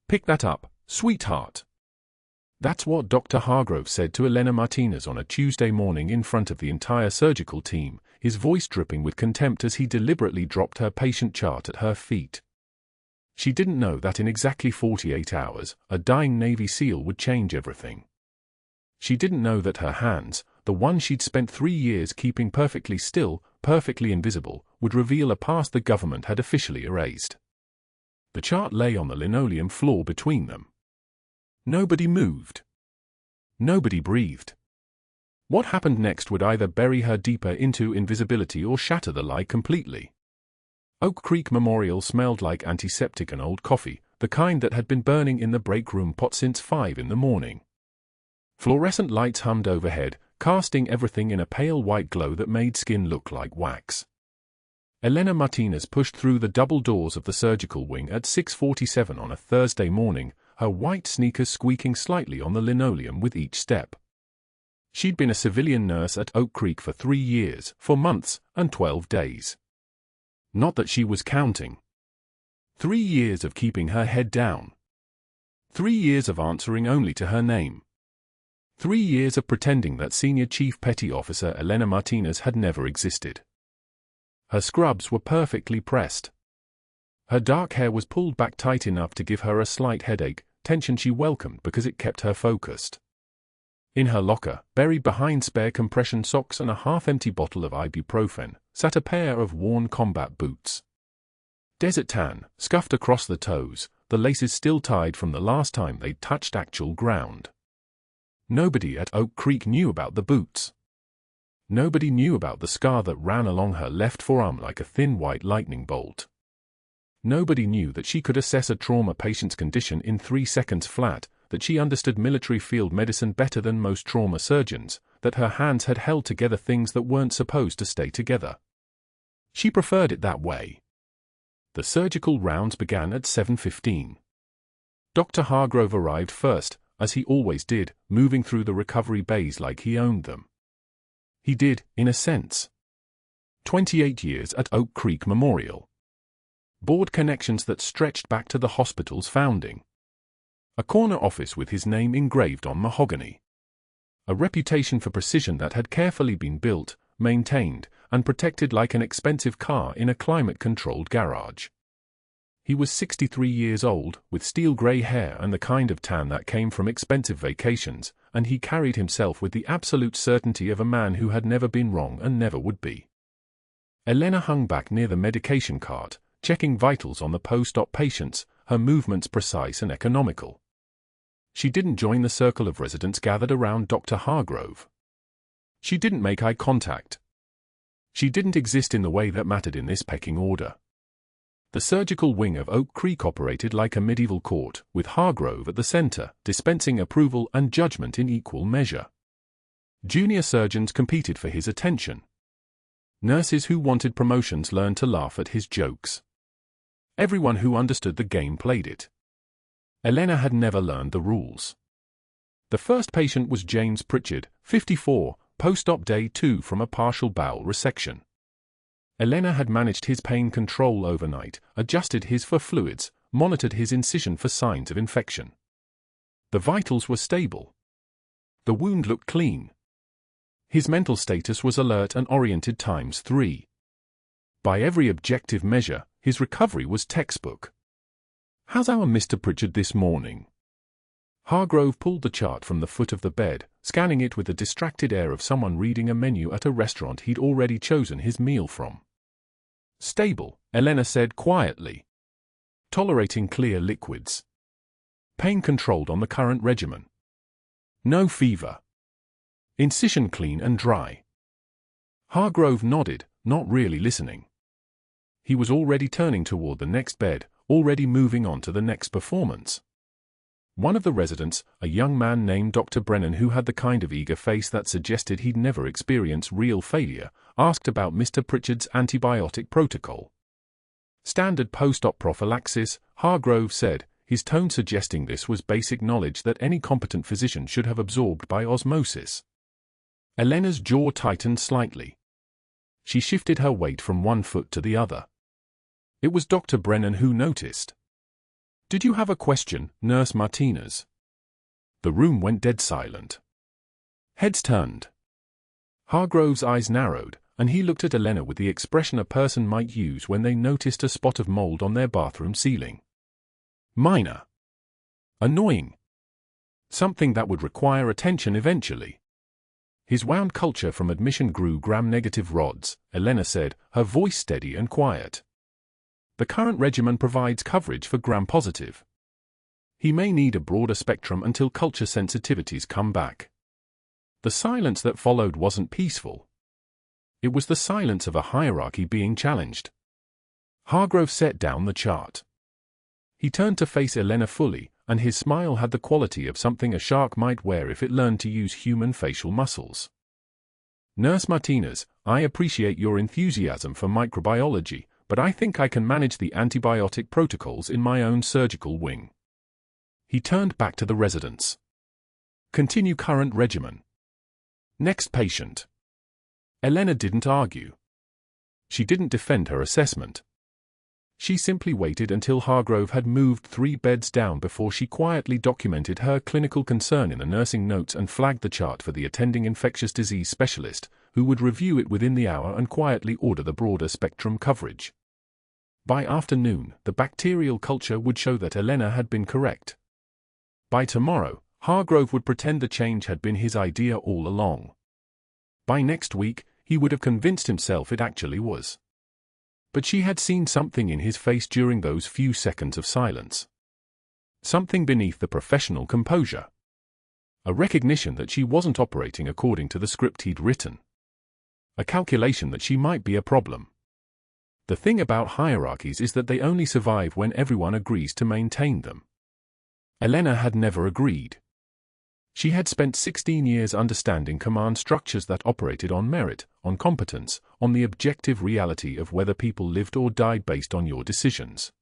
Pick that up, sweetheart." That's what Dr. Hargrove said to Elena Martinez on a Tuesday morning in front of the entire surgical team, his voice dripping with contempt as he deliberately dropped her patient chart at her feet. She didn't know that in exactly 48 hours, a dying Navy SEAL would change everything. She didn't know that her hands, the one she'd spent 3 years keeping perfectly still, perfectly invisible, would reveal a past the government had officially erased. The chart lay on the linoleum floor between them. Nobody moved. Nobody breathed. What happened next would either bury her deeper into invisibility or shatter the lie completely. Oak Creek Memorial smelled like antiseptic and old coffee, the kind that had been burning in the break room pot since 5 in the morning. Fluorescent lights hummed overhead, casting everything in a pale white glow that made skin look like wax. Elena Martinez pushed through the double doors of the surgical wing at 6:47 on a Thursday morning, her white sneakers squeaking slightly on the linoleum with each step. She'd been a civilian nurse at Oak Creek for 3 years, 4 months, and 12 days. Not that she was counting. 3 years of keeping her head down. 3 years of answering only to her name. 3 years of pretending that Senior Chief Petty Officer Elena Martinez had never existed. Her scrubs were perfectly pressed. Her dark hair was pulled back tight enough to give her a slight headache, tension she welcomed because it kept her focused. In her locker, buried behind spare compression socks and a half-empty bottle of ibuprofen, sat a pair of worn combat boots. Desert tan, scuffed across the toes, the laces still tied from the last time they'd touched actual ground. Nobody at Oak Creek knew about the boots. Nobody knew about the scar that ran along her left forearm like a thin white lightning bolt. Nobody knew that she could assess a trauma patient's condition in 3 seconds flat, that she understood military field medicine better than most trauma surgeons, that her hands had held together things that weren't supposed to stay together. She preferred it that way. The surgical rounds began at 7:15. Dr. Hargrove arrived first, as he always did, moving through the recovery bays like he owned them. He did, in a sense. 28 years at Oak Creek Memorial. Board connections that stretched back to the hospital's founding. A corner office with his name engraved on mahogany. A reputation for precision that had carefully been built, maintained, and protected like an expensive car in a climate-controlled garage. He was 63 years old, with steel-grey hair and the kind of tan that came from expensive vacations, and he carried himself with the absolute certainty of a man who had never been wrong and never would be. Elena hung back near the medication cart, checking vitals on the post-op patients, her movements precise and economical. She didn't join the circle of residents gathered around Dr. Hargrove. She didn't make eye contact. She didn't exist in the way that mattered in this pecking order. The surgical wing of Oak Creek operated like a medieval court, with Hargrove at the center, dispensing approval and judgment in equal measure. Junior surgeons competed for his attention. Nurses who wanted promotions learned to laugh at his jokes. Everyone who understood the game played it. Elena had never learned the rules. The first patient was James Pritchard, 54, post-op day 2 from a partial bowel resection. Elena had managed his pain control overnight, adjusted his for fluids, monitored his incision for signs of infection. The vitals were stable. The wound looked clean. His mental status was alert and oriented times 3. By every objective measure, his recovery was textbook. "How's our Mr. Pritchard this morning?" Hargrove pulled the chart from the foot of the bed, scanning it with the distracted air of someone reading a menu at a restaurant he'd already chosen his meal from. "Stable," Elena said quietly. "Tolerating clear liquids. Pain controlled on the current regimen. No fever. Incision clean and dry." Hargrove nodded, not really listening. He was already turning toward the next bed, already moving on to the next performance. One of the residents, a young man named Dr. Brennan who had the kind of eager face that suggested he'd never experience real failure, asked about Mr. Pritchard's antibiotic protocol. "Standard post-op prophylaxis," Hargrove said, his tone suggesting this was basic knowledge that any competent physician should have absorbed by osmosis. Elena's jaw tightened slightly. She shifted her weight from one foot to the other. It was Dr. Brennan who noticed. Did you have a question, Nurse Martinez? The room went dead silent. Heads turned. Hargrove's eyes narrowed, and he looked at Elena with the expression a person might use when they noticed a spot of mold on their bathroom ceiling. Minor. Annoying. Something that would require attention eventually. His wound culture from admission grew gram-negative rods, Elena said, her voice steady and quiet. The current regimen provides coverage for gram-positive. He may need a broader spectrum until culture sensitivities come back. The silence that followed wasn't peaceful. It was the silence of a hierarchy being challenged. Hargrove set down the chart. He turned to face Elena fully, and his smile had the quality of something a shark might wear if it learned to use human facial muscles. Nurse Martinez, I appreciate your enthusiasm for microbiology, but I think I can manage the antibiotic protocols in my own surgical wing. He turned back to the residents. Continue current regimen. Next patient. Elena didn't argue. She didn't defend her assessment. She simply waited until Hargrove had moved 3 beds down before she quietly documented her clinical concern in the nursing notes and flagged the chart for the attending infectious disease specialist, who would review it within the hour and quietly order the broader spectrum coverage. By afternoon, the bacterial culture would show that Elena had been correct. By tomorrow, Hargrove would pretend the change had been his idea all along. By next week, he would have convinced himself it actually was. But she had seen something in his face during those few seconds of silence. Something beneath the professional composure. A recognition that she wasn't operating according to the script he'd written. A calculation that she might be a problem. The thing about hierarchies is that they only survive when everyone agrees to maintain them. Elena had never agreed. She had spent 16 years understanding command structures that operated on merit, on competence, on the objective reality of whether people lived or died based on your decisions.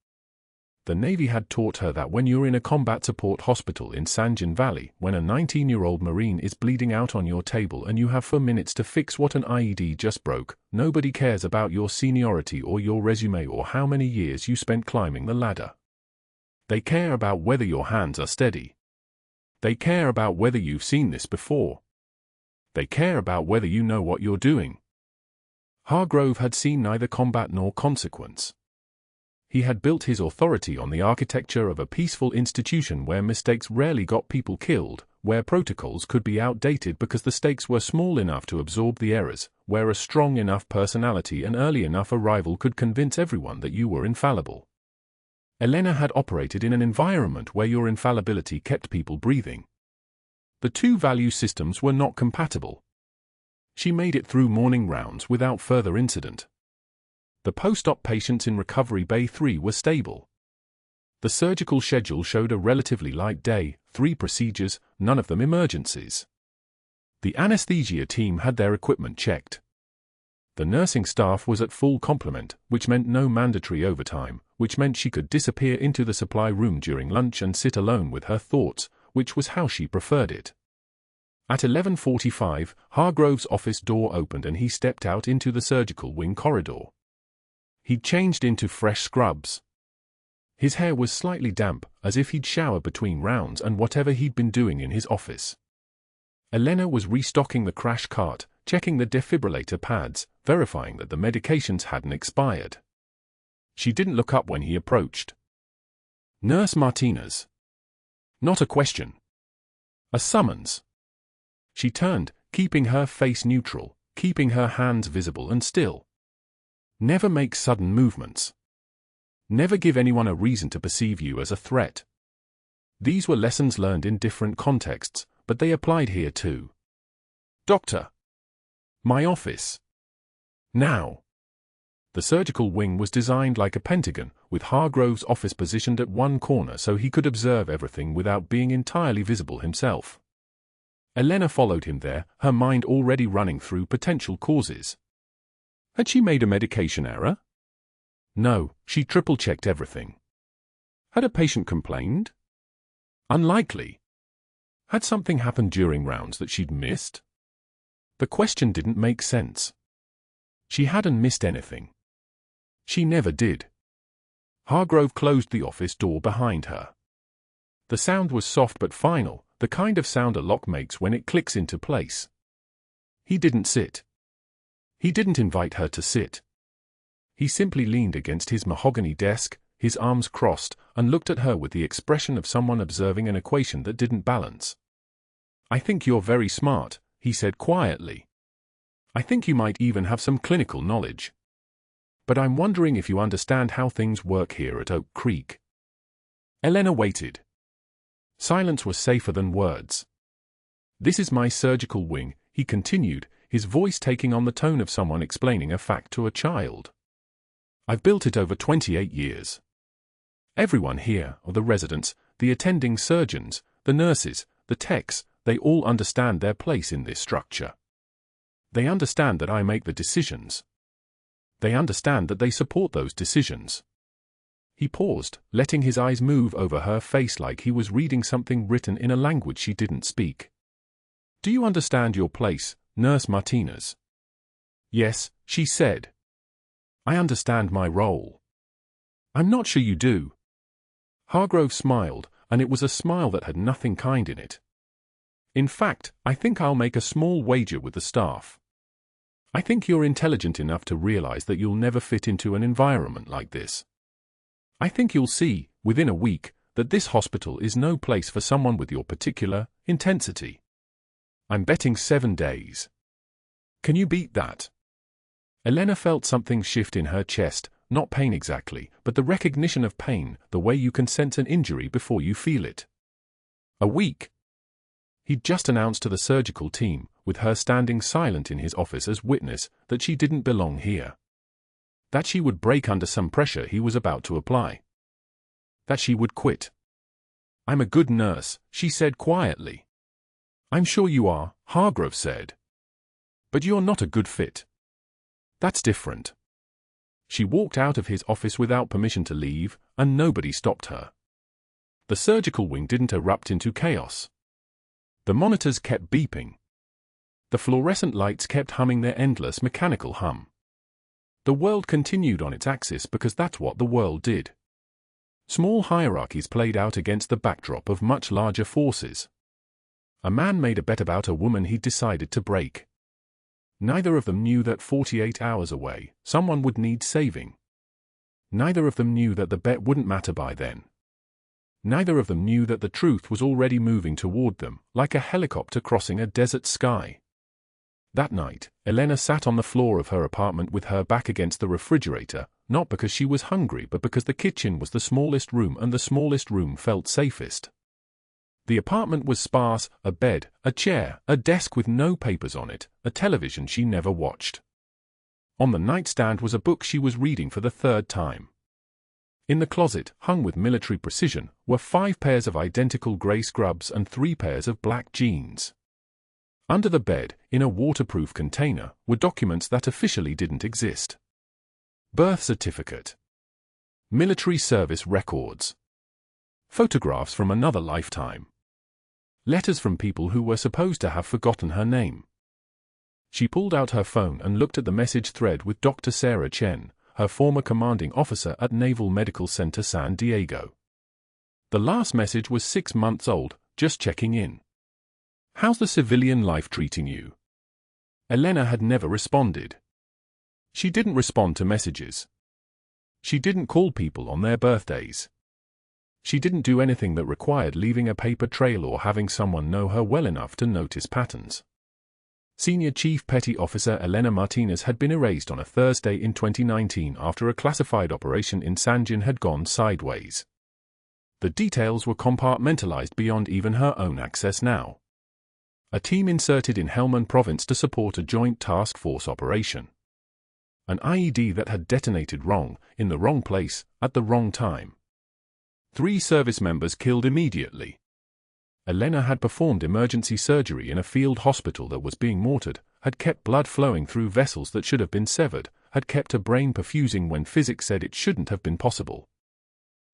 The Navy had taught her that when you're in a combat support hospital in Sangin Valley, when a 19-year-old Marine is bleeding out on your table and you have 4 minutes to fix what an IED just broke, nobody cares about your seniority or your resume or how many years you spent climbing the ladder. They care about whether your hands are steady. They care about whether you've seen this before. They care about whether you know what you're doing. Hargrove had seen neither combat nor consequence. He had built his authority on the architecture of a peaceful institution where mistakes rarely got people killed, where protocols could be outdated because the stakes were small enough to absorb the errors, where a strong enough personality and early enough arrival could convince everyone that you were infallible. Elena had operated in an environment where your infallibility kept people breathing. The two value systems were not compatible. She made it through morning rounds without further incident. The post-op patients in Recovery Bay 3 were stable. The surgical schedule showed a relatively light day, 3 procedures, none of them emergencies. The anesthesia team had their equipment checked. The nursing staff was at full complement, which meant no mandatory overtime, which meant she could disappear into the supply room during lunch and sit alone with her thoughts, which was how she preferred it. At 11:45, Hargrove's office door opened and he stepped out into the surgical wing corridor. He'd changed into fresh scrubs. His hair was slightly damp, as if he'd showered between rounds and whatever he'd been doing in his office. Elena was restocking the crash cart, checking the defibrillator pads, verifying that the medications hadn't expired. She didn't look up when he approached. Nurse Martinez. Not a question. A summons. She turned, keeping her face neutral, keeping her hands visible and still. Never make sudden movements. Never give anyone a reason to perceive you as a threat. These were lessons learned in different contexts, but they applied here too. Doctor. My office. Now. The surgical wing was designed like a pentagon, with Hargrove's office positioned at one corner so he could observe everything without being entirely visible himself. Elena followed him there, her mind already running through potential causes. Had she made a medication error? No, she triple-checked everything. Had a patient complained? Unlikely. Had something happened during rounds that she'd missed? The question didn't make sense. She hadn't missed anything. She never did. Hargrove closed the office door behind her. The sound was soft but final, the kind of sound a lock makes when it clicks into place. He didn't sit. He didn't invite her to sit. He simply leaned against his mahogany desk, his arms crossed, and looked at her with the expression of someone observing an equation that didn't balance. "I think you're very smart," he said quietly. "I think you might even have some clinical knowledge. But I'm wondering if you understand how things work here at Oak Creek." Elena waited. Silence was safer than words. "This is my surgical wing," he continued, his voice taking on the tone of someone explaining a fact to a child. "I've built it over 28 years. Everyone here, or the residents, the attending surgeons, the nurses, the techs, they all understand their place in this structure. They understand that I make the decisions. They understand that they support those decisions." He paused, letting his eyes move over her face like he was reading something written in a language she didn't speak. "Do you understand your place, Nurse Martinez?" "Yes," she said. "I understand my role." "I'm not sure you do." Hargrove smiled, and it was a smile that had nothing kind in it. "In fact, I think I'll make a small wager with the staff. I think you're intelligent enough to realize that you'll never fit into an environment like this. I think you'll see, within a week, that this hospital is no place for someone with your particular intensity. I'm betting 7 days. Can you beat that?" Elena felt something shift in her chest, not pain exactly, but the recognition of pain, the way you can sense an injury before you feel it. A week? He'd just announced to the surgical team, with her standing silent in his office as witness, that she didn't belong here. That she would break under some pressure he was about to apply. That she would quit. "I'm a good nurse," she said quietly. "I'm sure you are," Hargrove said. "But you're not a good fit. That's different." She walked out of his office without permission to leave, and nobody stopped her. The surgical wing didn't erupt into chaos. The monitors kept beeping. The fluorescent lights kept humming their endless mechanical hum. The world continued on its axis because that's what the world did. Small hierarchies played out against the backdrop of much larger forces. A man made a bet about a woman he'd decided to break. Neither of them knew that 48 hours away, someone would need saving. Neither of them knew that the bet wouldn't matter by then. Neither of them knew that the truth was already moving toward them, like a helicopter crossing a desert sky. That night, Elena sat on the floor of her apartment with her back against the refrigerator, not because she was hungry but because the kitchen was the smallest room and the smallest room felt safest. The apartment was sparse: a bed, a chair, a desk with no papers on it, a television she never watched. On the nightstand was a book she was reading for the 3rd time. In the closet, hung with military precision, were 5 pairs of identical grey scrubs and 3 pairs of black jeans. Under the bed, in a waterproof container, were documents that officially didn't exist. Birth certificate. Military service records. Photographs from another lifetime. Letters from people who were supposed to have forgotten her name. She pulled out her phone and looked at the message thread with Dr. Sarah Chen, her former commanding officer at Naval Medical Center San Diego. The last message was 6 months old, just checking in. "How's the civilian life treating you?" Elena had never responded. She didn't respond to messages. She didn't call people on their birthdays. She didn't do anything that required leaving a paper trail or having someone know her well enough to notice patterns. Senior Chief Petty Officer Elena Martinez had been erased on a Thursday in 2019 after a classified operation in Sangin had gone sideways. The details were compartmentalized beyond even her own access now. A team inserted in Helmand Province to support a joint task force operation. An IED that had detonated wrong, in the wrong place, at the wrong time. 3 service members killed immediately. Elena had performed emergency surgery in a field hospital that was being mortared, had kept blood flowing through vessels that should have been severed, had kept her brain perfusing when physics said it shouldn't have been possible.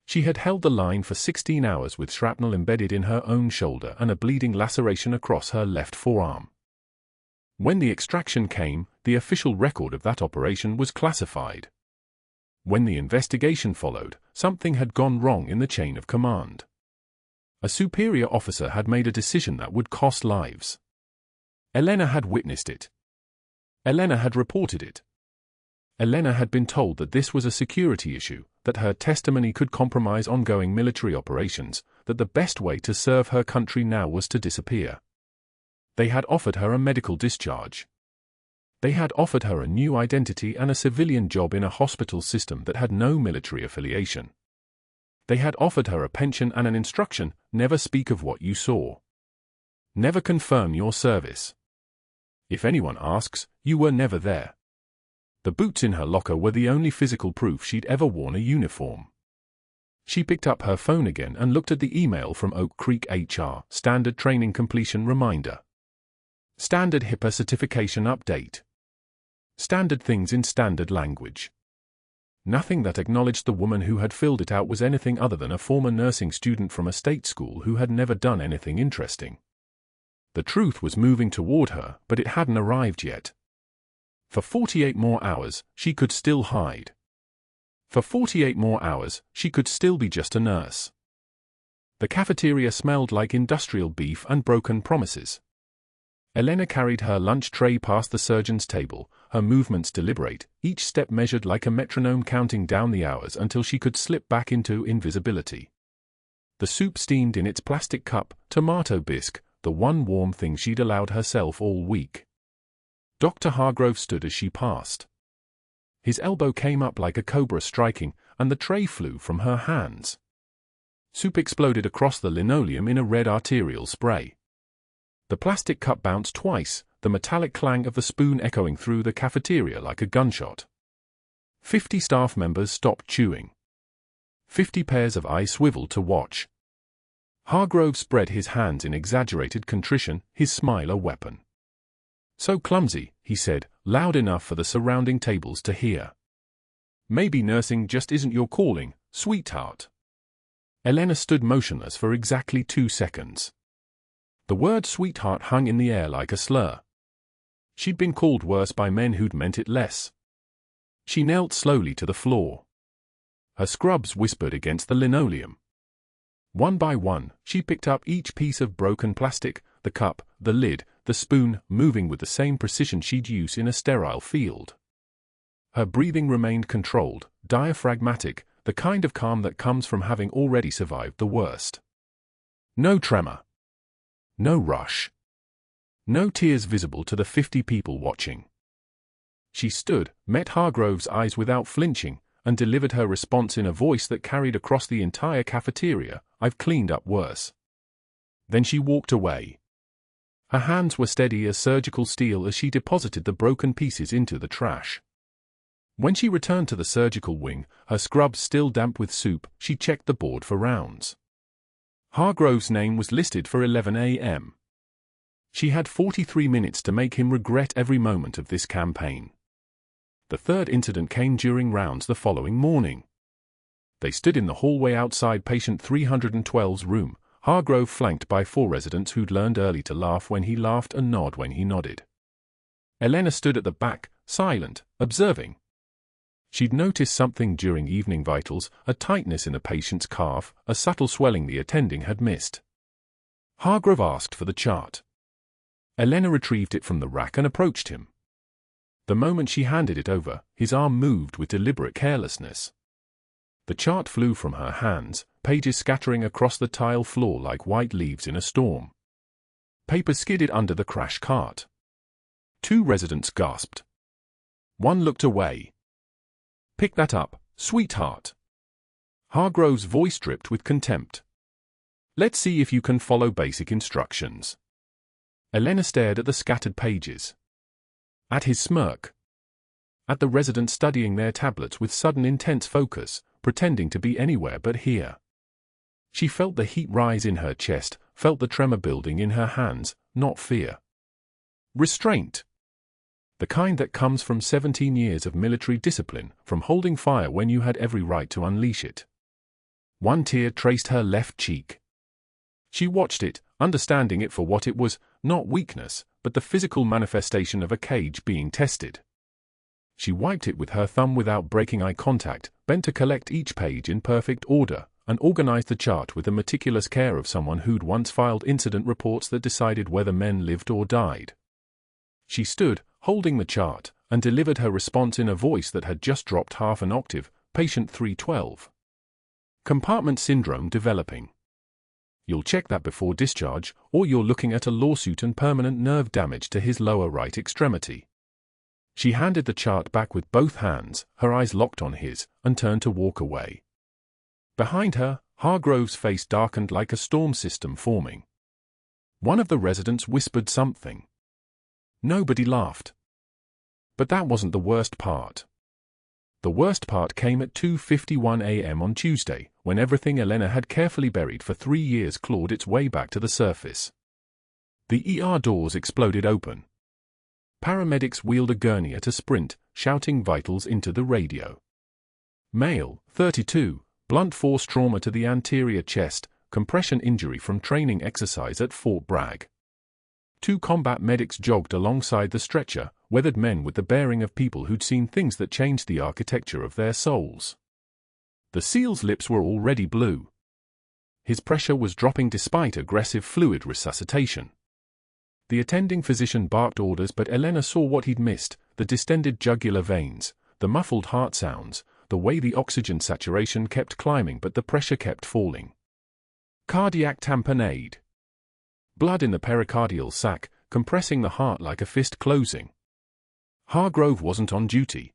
She had held the line for 16 hours with shrapnel embedded in her own shoulder and a bleeding laceration across her left forearm. When the extraction came, the official record of that operation was classified. When the investigation followed, something had gone wrong in the chain of command. A superior officer had made a decision that would cost lives. Elena had witnessed it. Elena had reported it. Elena had been told that this was a security issue, that her testimony could compromise ongoing military operations, that the best way to serve her country now was to disappear. They had offered her a medical discharge. They had offered her a new identity and a civilian job in a hospital system that had no military affiliation. They had offered her a pension and an instruction: never speak of what you saw. Never confirm your service. If anyone asks, you were never there. The boots in her locker were the only physical proof she'd ever worn a uniform. She picked up her phone again and looked at the email from Oak Creek HR: standard training completion reminder. Standard HIPAA certification update. Standard things in standard language. Nothing that acknowledged the woman who had filled it out was anything other than a former nursing student from a state school who had never done anything interesting. The truth was moving toward her, but it hadn't arrived yet. For 48 more hours, she could still hide. For 48 more hours, she could still be just a nurse. The cafeteria smelled like industrial beef and broken promises. Elena carried her lunch tray past the surgeon's table, her movements deliberate, each step measured like a metronome, counting down the hours until she could slip back into invisibility. The soup steamed in its plastic cup, tomato bisque, the one warm thing she'd allowed herself all week. Dr. Hargrove stood as she passed. His elbow came up like a cobra striking, and the tray flew from her hands. Soup exploded across the linoleum in a red arterial spray. The plastic cup bounced twice, the metallic clang of the spoon echoing through the cafeteria like a gunshot. 50 staff members stopped chewing. 50 pairs of eyes swiveled to watch. Hargrove spread his hands in exaggerated contrition, his smile a weapon. "So clumsy," he said, loud enough for the surrounding tables to hear. "Maybe nursing just isn't your calling, sweetheart." Elena stood motionless for exactly 2 seconds. The word sweetheart hung in the air like a slur. She'd been called worse by men who'd meant it less. She knelt slowly to the floor. Her scrubs whispered against the linoleum. One by one, she picked up each piece of broken plastic, the cup, the lid, the spoon, moving with the same precision she'd use in a sterile field. Her breathing remained controlled, diaphragmatic, the kind of calm that comes from having already survived the worst. No tremor. No rush. No tears visible to the 50 people watching. She stood, met Hargrove's eyes without flinching, and delivered her response in a voice that carried across the entire cafeteria: "I've cleaned up worse." Then she walked away. Her hands were steady as surgical steel as she deposited the broken pieces into the trash. When she returned to the surgical wing, her scrubs still damp with soup, she checked the board for rounds. Hargrove's name was listed for 11 a.m. She had 43 minutes to make him regret every moment of this campaign. The third incident came during rounds the following morning. They stood in the hallway outside patient 312's room, Hargrove flanked by 4 residents who'd learned early to laugh when he laughed and nod when he nodded. Elena stood at the back, silent, observing. She'd noticed something during evening vitals, a tightness in the patient's calf, a subtle swelling the attending had missed. Hargrove asked for the chart. Elena retrieved it from the rack and approached him. The moment she handed it over, his arm moved with deliberate carelessness. The chart flew from her hands, pages scattering across the tile floor like white leaves in a storm. Paper skidded under the crash cart. 2 residents gasped. One looked away. "Pick that up, sweetheart." Hargrove's voice dripped with contempt. "Let's see if you can follow basic instructions." Elena stared at the scattered pages. At his smirk. At the residents studying their tablets with sudden intense focus, pretending to be anywhere but here. She felt the heat rise in her chest, felt the tremor building in her hands, not fear. Restraint. The kind that comes from 17 years of military discipline, from holding fire when you had every right to unleash it. One tear traced her left cheek. She watched it, understanding it for what it was, not weakness, but the physical manifestation of a cage being tested. She wiped it with her thumb without breaking eye contact, bent to collect each page in perfect order, and organized the chart with the meticulous care of someone who'd once filed incident reports that decided whether men lived or died. She stood, holding the chart, and delivered her response in a voice that had just dropped half an octave. Patient 312. Compartment syndrome developing. You'll check that before discharge, or you're looking at a lawsuit and permanent nerve damage to his lower right extremity. She handed the chart back with both hands, her eyes locked on his, and turned to walk away. Behind her, Hargrove's face darkened like a storm system forming. One of the residents whispered something. Nobody laughed. But that wasn't the worst part. The worst part came at 2:51 a.m. on Tuesday, when everything Elena had carefully buried for 3 years clawed its way back to the surface. The ER doors exploded open. Paramedics wheeled a gurney at a sprint, shouting vitals into the radio. Male, 32, blunt force trauma to the anterior chest, compression injury from training exercise at Fort Bragg. 2 combat medics jogged alongside the stretcher, weathered men with the bearing of people who'd seen things that changed the architecture of their souls. The SEAL's lips were already blue. His pressure was dropping despite aggressive fluid resuscitation. The attending physician barked orders, but Elena saw what he'd missed: the distended jugular veins, the muffled heart sounds, the way the oxygen saturation kept climbing but the pressure kept falling. Cardiac tamponade. Blood in the pericardial sac, compressing the heart like a fist closing. Hargrove wasn't on duty.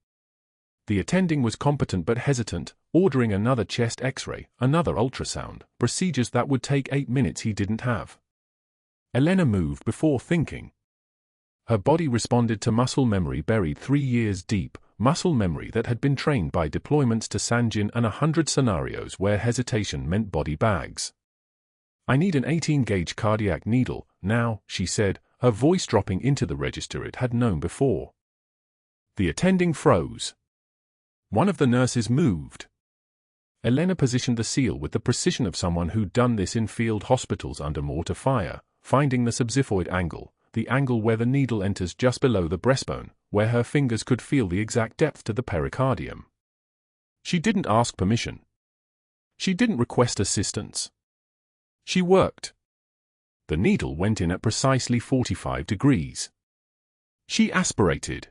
The attending was competent but hesitant, ordering another chest X-ray, another ultrasound, procedures that would take 8 minutes he didn't have. Elena moved before thinking. Her body responded to muscle memory buried 3 years deep, muscle memory that had been trained by deployments to Sangin and 100 scenarios where hesitation meant body bags. I need an 18-gauge cardiac needle, now, she said, her voice dropping into the register it had known before. The attending froze. One of the nurses moved. Elena positioned the seal with the precision of someone who'd done this in field hospitals under mortar fire, finding the subxiphoid angle, the angle where the needle enters just below the breastbone, where her fingers could feel the exact depth to the pericardium. She didn't ask permission. She didn't request assistance. She worked. The needle went in at precisely 45 degrees. She aspirated.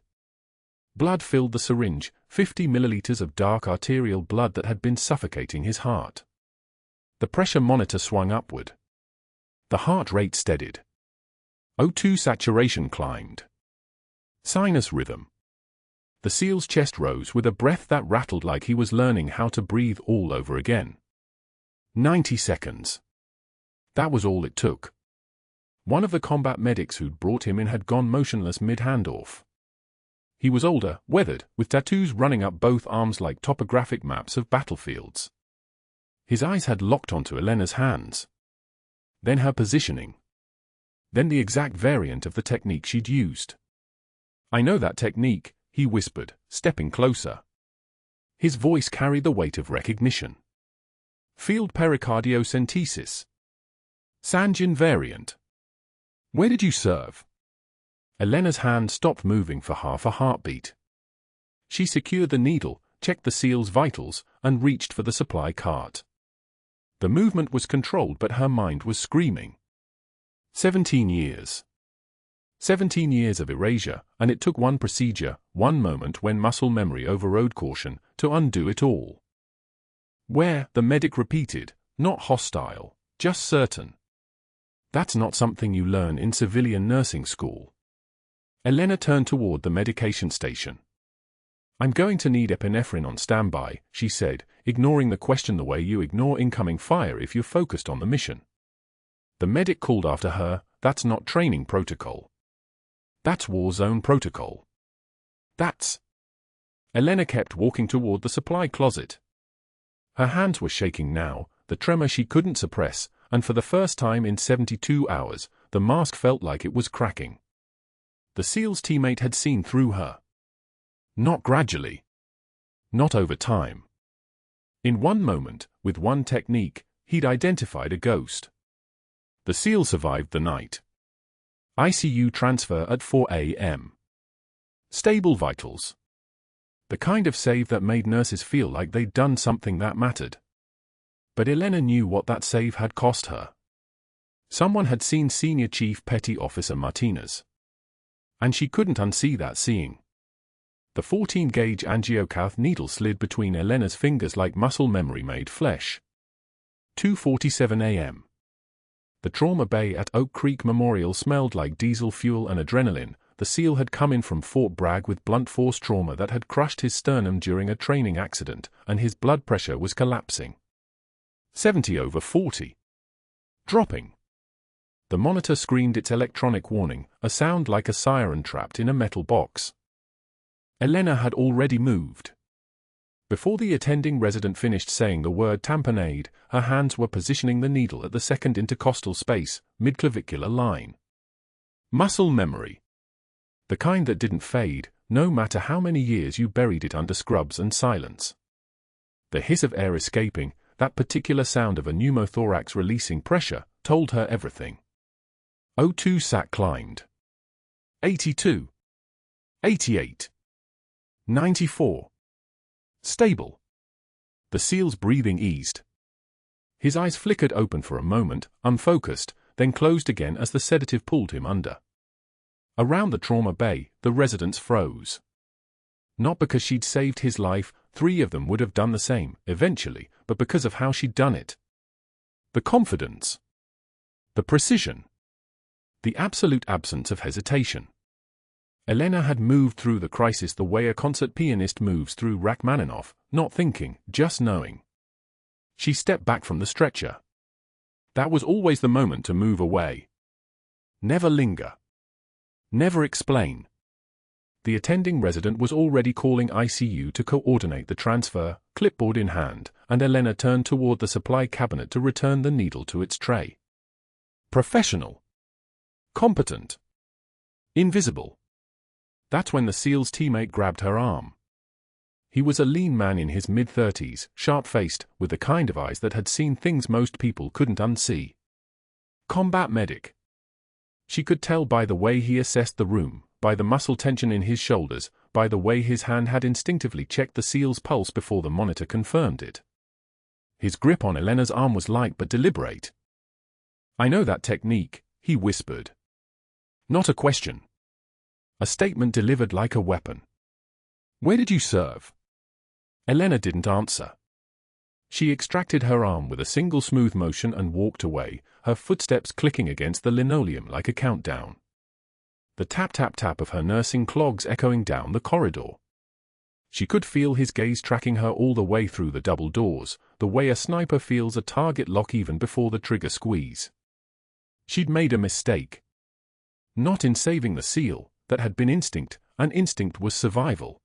Blood filled the syringe, 50 milliliters of dark arterial blood that had been suffocating his heart. The pressure monitor swung upward. The heart rate steadied. O2 saturation climbed. Sinus rhythm. The SEAL's chest rose with a breath that rattled like he was learning how to breathe all over again. 90 seconds. That was all it took. One of the combat medics who'd brought him in had gone motionless mid-handoff. He was older, weathered, with tattoos running up both arms like topographic maps of battlefields. His eyes had locked onto Elena's hands. Then her positioning. Then the exact variant of the technique she'd used. I know that technique, he whispered, stepping closer. His voice carried the weight of recognition. Field pericardiocentesis. Sangin variant. Where did you serve? Elena's hand stopped moving for half a heartbeat. She secured the needle, checked the SEAL's vitals, and reached for the supply cart. The movement was controlled, but her mind was screaming. 17 years. 17 years of erasure, and it took one procedure, one moment when muscle memory overrode caution, to undo it all. Where, the medic repeated, not hostile, just certain. That's not something you learn in civilian nursing school. Elena turned toward the medication station. I'm going to need epinephrine on standby, she said, ignoring the question the way you ignore incoming fire if you're focused on the mission. The medic called after her, that's not training protocol. That's war zone protocol. That's... Elena kept walking toward the supply closet. Her hands were shaking now, the tremor she couldn't suppress, and for the first time in 72 hours, the mask felt like it was cracking. The SEAL's teammate had seen through her. Not gradually. Not over time. In one moment, with one technique, he'd identified a ghost. The SEAL survived the night. ICU transfer at 4 a.m. Stable vitals. The kind of save that made nurses feel like they'd done something that mattered. But Elena knew what that save had cost her. Someone had seen Senior Chief Petty Officer Martinez. And she couldn't unsee that seeing. The 14-gauge angiocath needle slid between Elena's fingers like muscle memory made flesh. 2:47 a.m. The trauma bay at Oak Creek Memorial smelled like diesel fuel and adrenaline. The SEAL had come in from Fort Bragg with blunt force trauma that had crushed his sternum during a training accident, and his blood pressure was collapsing. 70/40. Dropping. The monitor screamed its electronic warning, a sound like a siren trapped in a metal box. Elena had already moved. Before the attending resident finished saying the word tamponade, her hands were positioning the needle at the second intercostal space, midclavicular line. Muscle memory. The kind that didn't fade, no matter how many years you buried it under scrubs and silence. The hiss of air escaping, that particular sound of a pneumothorax releasing pressure, told her everything. O2 sat climbed. 82. 88. 94. Stable. The SEAL's breathing eased. His eyes flickered open for a moment, unfocused, then closed again as the sedative pulled him under. Around the trauma bay, the residents froze. Not because she'd saved his life, 3 of them would have done the same, eventually, but because of how she'd done it. The confidence. The precision. The absolute absence of hesitation. Elena had moved through the crisis the way a concert pianist moves through Rachmaninoff, not thinking, just knowing. She stepped back from the stretcher. That was always the moment to move away. Never linger. Never explain. The attending resident was already calling ICU to coordinate the transfer, clipboard in hand, and Elena turned toward the supply cabinet to return the needle to its tray. Professional. Competent. Invisible. That's when the SEAL's teammate grabbed her arm. He was a lean man in his mid-30s, sharp-faced, with the kind of eyes that had seen things most people couldn't unsee. Combat medic. She could tell by the way he assessed the room, by the muscle tension in his shoulders, by the way his hand had instinctively checked the SEAL's pulse before the monitor confirmed it. His grip on Elena's arm was light but deliberate. "I know that technique," he whispered. Not a question. A statement delivered like a weapon. "Where did you serve?" Elena didn't answer. She extracted her arm with a single smooth motion and walked away, her footsteps clicking against the linoleum like a countdown. The tap-tap-tap of her nursing clogs echoing down the corridor. She could feel his gaze tracking her all the way through the double doors, the way a sniper feels a target lock even before the trigger squeeze. She'd made a mistake. Not in saving the SEAL, that had been instinct, and instinct was survival.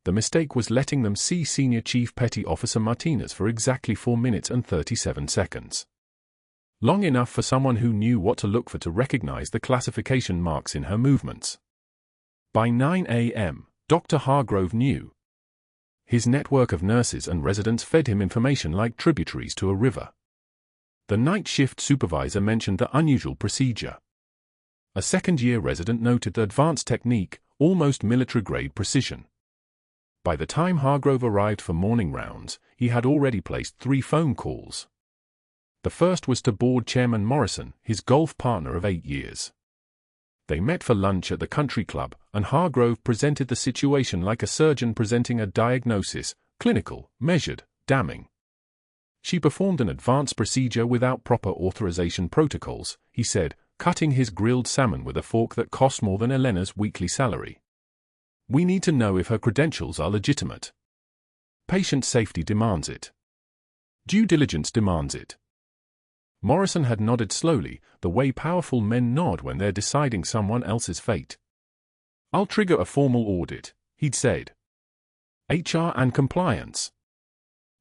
The mistake was letting them see Senior Chief Petty Officer Martinez for exactly 4 minutes and 37 seconds. Long enough for someone who knew what to look for to recognize the classification marks in her movements. By 9 a.m., Dr. Hargrove knew. His network of nurses and residents fed him information like tributaries to a river. The night shift supervisor mentioned the unusual procedure. A second-year resident noted the advanced technique, almost military-grade precision. By the time Hargrove arrived for morning rounds, he had already placed 3 phone calls. The first was to Board Chairman Morrison, his golf partner of 8 years. They met for lunch at the country club, and Hargrove presented the situation like a surgeon presenting a diagnosis, clinical, measured, damning. "She performed an advanced procedure without proper authorization protocols," he said, cutting his grilled salmon with a fork that cost more than Elena's weekly salary. "We need to know if her credentials are legitimate. Patient safety demands it. Due diligence demands it." Morrison had nodded slowly, the way powerful men nod when they're deciding someone else's fate. "I'll trigger a formal audit," he'd said. "HR and compliance.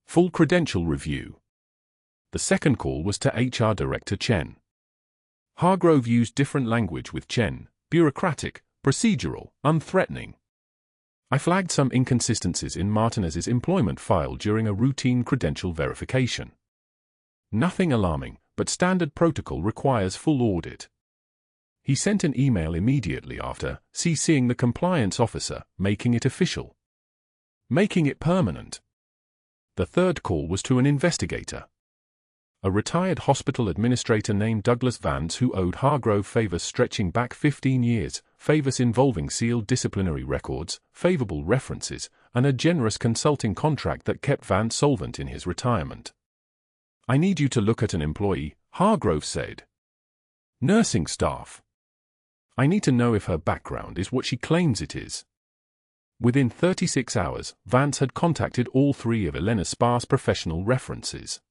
Full credential review." The second call was to HR Director Chen. Hargrove used different language with Chen: bureaucratic, procedural, unthreatening. "I flagged some inconsistencies in Martinez's employment file during a routine credential verification. Nothing alarming, but standard protocol requires full audit." He sent an email immediately after, CCing the compliance officer, making it official. making it permanent. The third call was to an investigator. A retired hospital administrator named Douglas Vance, who owed Hargrove favors stretching back 15 years, favors involving sealed disciplinary records, favorable references, and a generous consulting contract that kept Vance solvent in his retirement. "I need you to look at an employee," Hargrove said. "Nursing staff. I need to know if her background is what she claims it is." Within 36 hours, Vance had contacted all three of Elena's sparse professional references.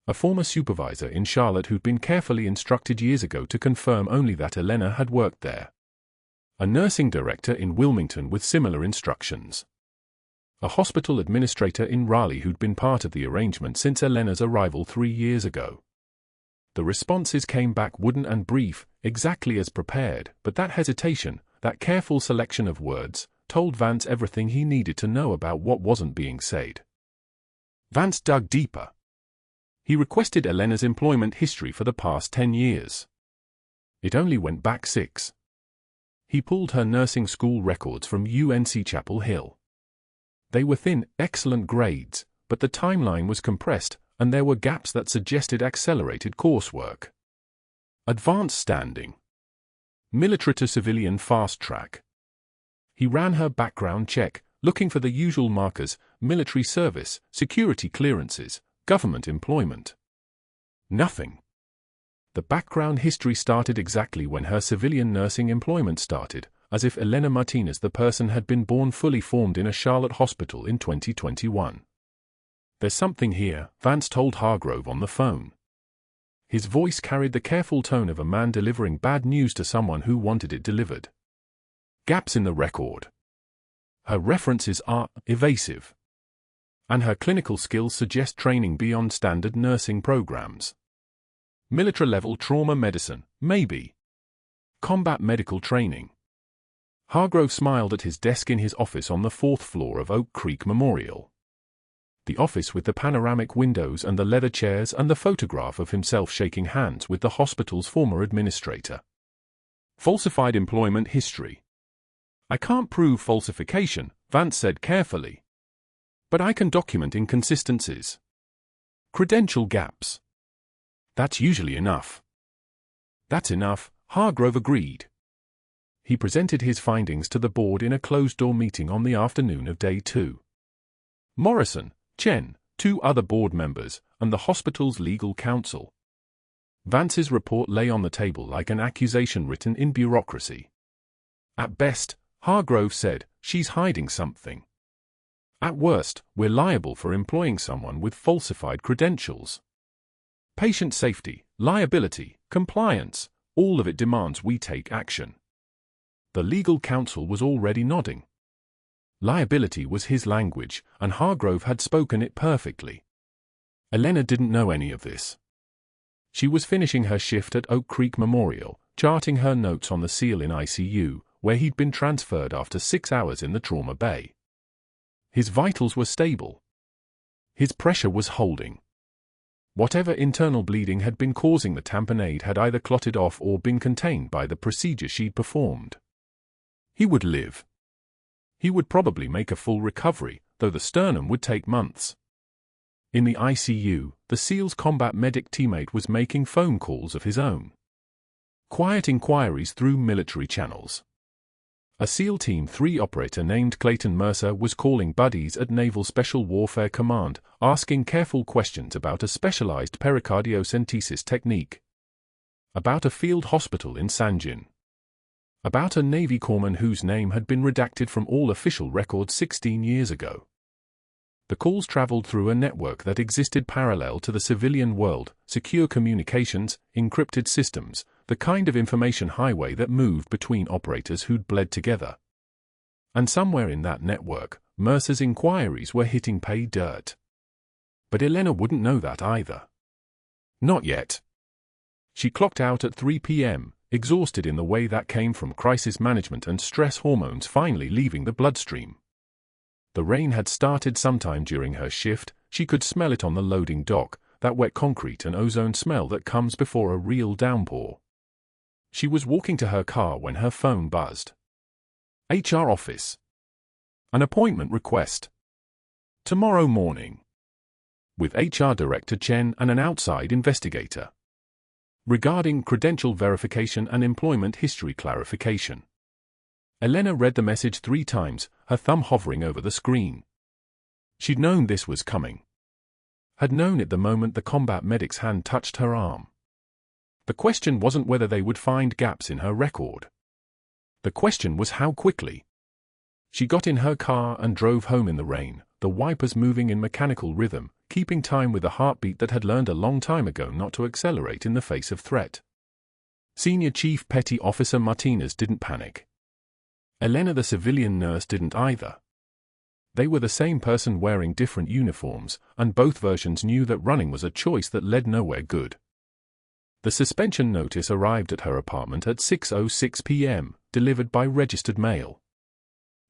A former supervisor in Charlotte who'd been carefully instructed years ago to confirm only that Elena had worked there. A nursing director in Wilmington with similar instructions. A hospital administrator in Raleigh who'd been part of the arrangement since Elena's arrival 3 years ago. The responses came back wooden and brief, exactly as prepared, but that hesitation, that careful selection of words, told Vance everything he needed to know about what wasn't being said. Vance dug deeper. He requested Elena's employment history for the past 10 years. It only went back 6. He pulled her nursing school records from UNC Chapel Hill. They were thin, excellent grades, but the timeline was compressed, and there were gaps that suggested accelerated coursework. Advanced standing. Military to civilian fast track. He ran her background check, looking for the usual markers: military service, security clearances, government employment. Nothing. The background history started exactly when her civilian nursing employment started, as if Elena Martinez, the person, had been born fully formed in a Charlotte hospital in 2021. "There's something here," Vance told Hargrove on the phone. His voice carried the careful tone of a man delivering bad news to someone who wanted it delivered. "Gaps in the record. Her references are evasive. And her clinical skills suggest training beyond standard nursing programs. Military-level trauma medicine, maybe. Combat medical training." Hargrove smiled at his desk in his office on the 4th floor of Oak Creek Memorial. The office with the panoramic windows and the leather chairs and the photograph of himself shaking hands with the hospital's former administrator. "Falsified employment history. I can't prove falsification," Vance said carefully. "But I can document inconsistencies. Credential gaps. That's usually enough." "That's enough," Hargrove agreed. He presented his findings to the board in a closed-door meeting on the afternoon of day 2. Morrison, Chen, 2 other board members, and the hospital's legal counsel. Vance's report lay on the table like an accusation written in bureaucracy. "At best," Hargrove said, "she's hiding something. At worst, we're liable for employing someone with falsified credentials. Patient safety, liability, compliance, all of it demands we take action." The legal counsel was already nodding. Liability was his language, and Hargrove had spoken it perfectly. Elena didn't know any of this. She was finishing her shift at Oak Creek Memorial, charting her notes on the seal in ICU, where he'd been transferred after 6 hours in the trauma bay. His vitals were stable. His pressure was holding. Whatever internal bleeding had been causing the tamponade had either clotted off or been contained by the procedure she'd performed. He would live. He would probably make a full recovery, though the sternum would take months. In the ICU, the SEAL's combat medic teammate was making phone calls of his own. Quiet inquiries through military channels. A SEAL Team 3 operator named Clayton Mercer was calling buddies at Naval Special Warfare Command, asking careful questions about a specialized pericardiocentesis technique. About a field hospital in Sangin. About a Navy corpsman whose name had been redacted from all official records 16 years ago. The calls traveled through a network that existed parallel to the civilian world: secure communications, encrypted systems, the kind of information highway that moved between operators who'd bled together. And somewhere in that network, Mercer's inquiries were hitting pay dirt. But Elena wouldn't know that either. Not yet. She clocked out at 3 p.m., exhausted in the way that came from crisis management and stress hormones finally leaving the bloodstream. The rain had started sometime during her shift. She could smell it on the loading dock, that wet concrete and ozone smell that comes before a real downpour. She was walking to her car when her phone buzzed. HR office. An appointment request. Tomorrow morning. With HR Director Chen and an outside investigator. Regarding credential verification and employment history clarification. Elena read the message 3 times, her thumb hovering over the screen. She'd known this was coming. Had known it the moment the combat medic's hand touched her arm. The question wasn't whether they would find gaps in her record. The question was how quickly. She got in her car and drove home in the rain, the wipers moving in mechanical rhythm, keeping time with a heartbeat that had learned a long time ago not to accelerate in the face of threat. Senior Chief Petty Officer Martinez didn't panic. Elena the civilian nurse didn't either. They were the same person wearing different uniforms, and both versions knew that running was a choice that led nowhere good. The suspension notice arrived at her apartment at 6:06 p.m., delivered by registered mail.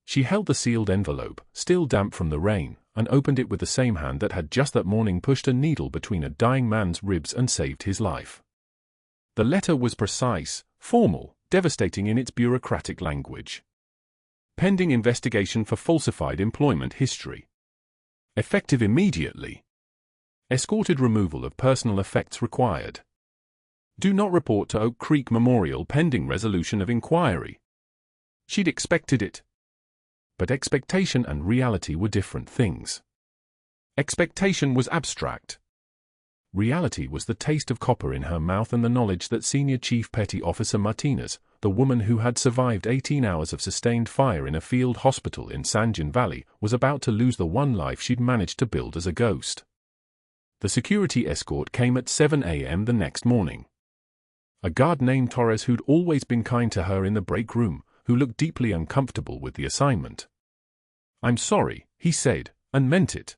She held the sealed envelope, still damp from the rain, and opened it with the same hand that had just that morning pushed a needle between a dying man's ribs and saved his life. The letter was precise, formal, devastating in its bureaucratic language. Pending investigation for falsified employment history. Effective immediately. Escorted removal of personal effects required. Do not report to Oak Creek Memorial pending resolution of inquiry. She'd expected it. But expectation and reality were different things. Expectation was abstract. Reality was the taste of copper in her mouth and the knowledge that Senior Chief Petty Officer Martinez, the woman who had survived 18 hours of sustained fire in a field hospital in Sangin Valley, was about to lose the one life she'd managed to build as a ghost. The security escort came at 7 a.m. the next morning. A guard named Torres, who'd always been kind to her in the break room, who looked deeply uncomfortable with the assignment. "I'm sorry," he said, and meant it.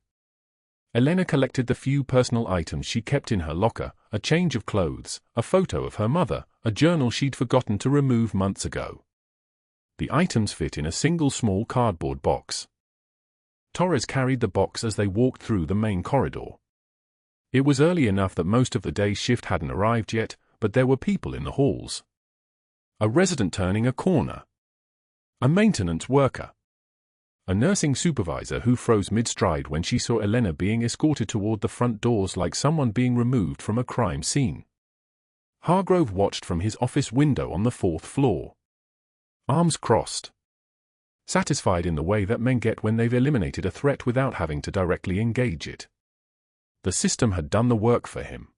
Elena collected the few personal items she kept in her locker, a change of clothes, a photo of her mother, a journal she'd forgotten to remove months ago. The items fit in a single small cardboard box. Torres carried the box as they walked through the main corridor. It was early enough that most of the day's shift hadn't arrived yet, but there were people in the halls. A resident turning a corner. A maintenance worker. A nursing supervisor who froze mid-stride when she saw Elena being escorted toward the front doors like someone being removed from a crime scene. Hargrove watched from his office window on the 4th floor. Arms crossed. Satisfied in the way that men get when they've eliminated a threat without having to directly engage it. The system had done the work for him.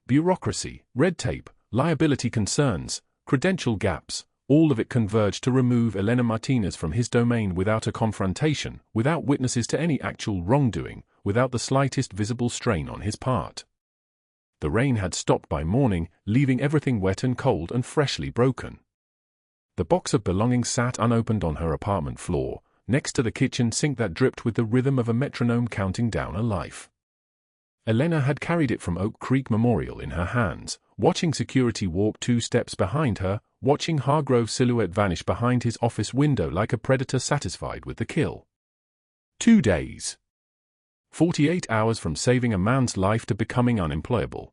Bureaucracy, red tape, liability concerns, credential gaps, all of it converged to remove Elena Martinez from his domain without a confrontation, without witnesses to any actual wrongdoing, without the slightest visible strain on his part. The rain had stopped by morning, leaving everything wet and cold and freshly broken. The box of belongings sat unopened on her apartment floor, next to the kitchen sink that dripped with the rhythm of a metronome counting down a life. Elena had carried it from Oak Creek Memorial in her hands, watching security walk 2 steps behind her, watching Hargrove's silhouette vanish behind his office window like a predator satisfied with the kill. 2 days. 48 hours from saving a man's life to becoming unemployable.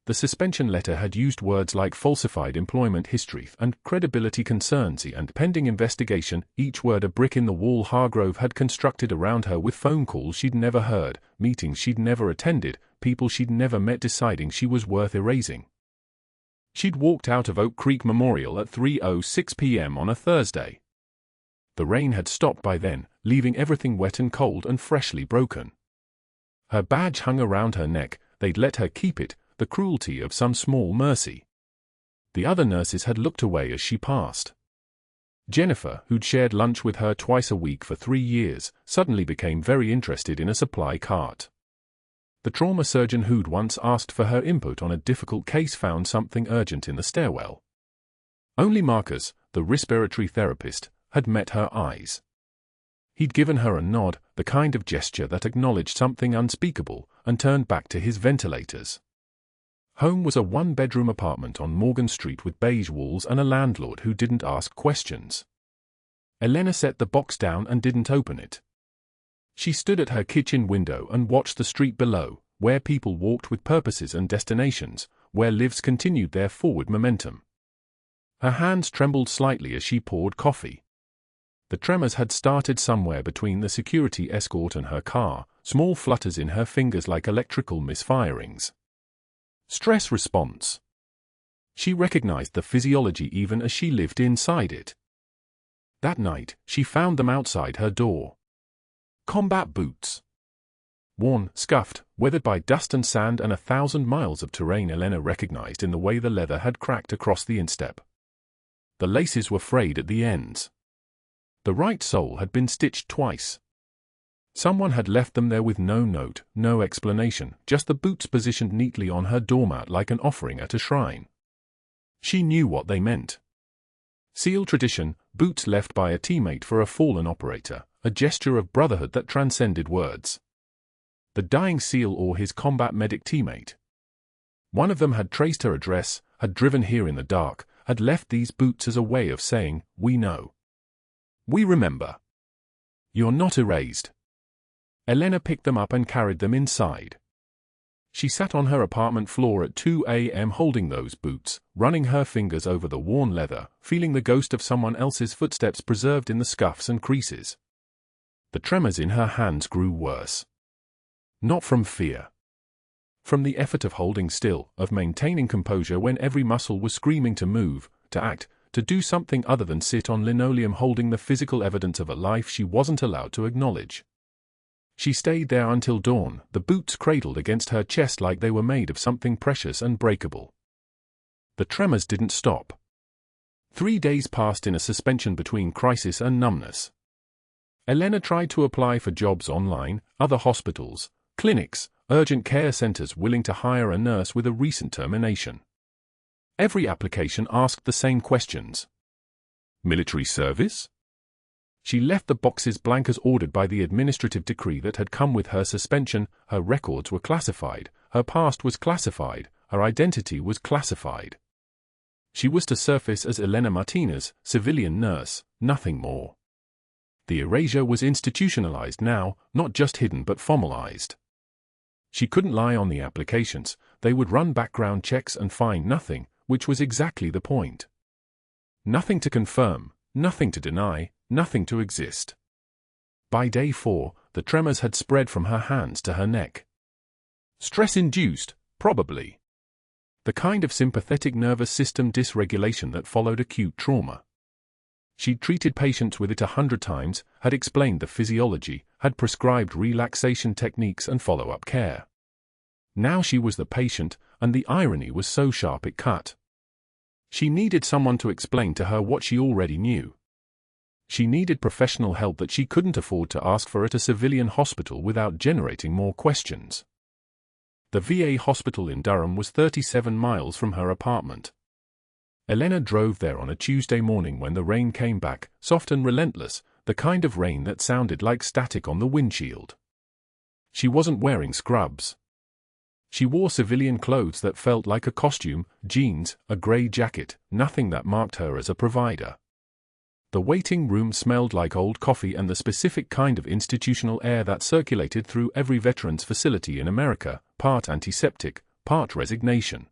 The suspension letter had used words like falsified employment history and credibility concerns and pending investigation, each word a brick in the wall Hargrove had constructed around her with phone calls she'd never heard, meetings she'd never attended, people she'd never met deciding she was worth erasing. She'd walked out of Oak Creek Memorial at 3:06 p.m. on a Thursday. The rain had stopped by then, leaving everything wet and cold and freshly broken. Her badge hung around her neck, they'd let her keep it, the cruelty of some small mercy. The other nurses had looked away as she passed. Jennifer, who'd shared lunch with her twice a week for 3 years, suddenly became very interested in a supply cart. The trauma surgeon who'd once asked for her input on a difficult case found something urgent in the stairwell. Only Marcus, the respiratory therapist, had met her eyes. He'd given her a nod, the kind of gesture that acknowledged something unspeakable, and turned back to his ventilators. Home was a 1-bedroom apartment on Morgan Street with beige walls and a landlord who didn't ask questions. Elena set the box down and didn't open it. She stood at her kitchen window and watched the street below, where people walked with purposes and destinations, where lives continued their forward momentum. Her hands trembled slightly as she poured coffee. The tremors had started somewhere between the security escort and her car, small flutters in her fingers like electrical misfirings. Stress response. She recognized the physiology even as she lived inside it. That night, she found them outside her door. Combat boots. Worn, scuffed, weathered by dust and sand and 1,000 miles of terrain. Elena recognized in the way the leather had cracked across the instep. The laces were frayed at the ends. The right sole had been stitched twice. Someone had left them there with no note, no explanation, just the boots positioned neatly on her doormat like an offering at a shrine. She knew what they meant. SEAL tradition, boots left by a teammate for a fallen operator, a gesture of brotherhood that transcended words. The dying SEAL or his combat medic teammate. One of them had traced her address, had driven here in the dark, had left these boots as a way of saying, "We know. We remember. You're not erased." Elena picked them up and carried them inside. She sat on her apartment floor at 2 a.m. holding those boots, running her fingers over the worn leather, feeling the ghost of someone else's footsteps preserved in the scuffs and creases. The tremors in her hands grew worse. Not from fear. From the effort of holding still, of maintaining composure when every muscle was screaming to move, to act, to do something other than sit on linoleum holding the physical evidence of a life she wasn't allowed to acknowledge. She stayed there until dawn, the boots cradled against her chest like they were made of something precious and breakable. The tremors didn't stop. 3 days passed in a suspension between crisis and numbness. Elena tried to apply for jobs online, other hospitals, clinics, urgent care centers willing to hire a nurse with a recent termination. Every application asked the same questions. Military service? She left the boxes blank as ordered by the administrative decree that had come with her suspension. Her records were classified, her past was classified, her identity was classified. She was to surface as Elena Martinez, civilian nurse, nothing more. The erasure was institutionalized now, not just hidden but formalized. She couldn't lie on the applications, they would run background checks and find nothing, which was exactly the point. Nothing to confirm, nothing to deny, nothing to exist. By day 4, the tremors had spread from her hands to her neck. Stress-induced, probably. The kind of sympathetic nervous system dysregulation that followed acute trauma. She'd treated patients with it 100 times, had explained the physiology, had prescribed relaxation techniques and follow-up care. Now she was the patient, and the irony was so sharp it cut. She needed someone to explain to her what she already knew. She needed professional help that she couldn't afford to ask for at a civilian hospital without generating more questions. The VA hospital in Durham was 37 miles from her apartment. Elena drove there on a Tuesday morning when the rain came back, soft and relentless, the kind of rain that sounded like static on the windshield. She wasn't wearing scrubs. She wore civilian clothes that felt like a costume, jeans, a gray jacket, nothing that marked her as a provider. The waiting room smelled like old coffee and the specific kind of institutional air that circulated through every veterans facility in America, part antiseptic, part resignation.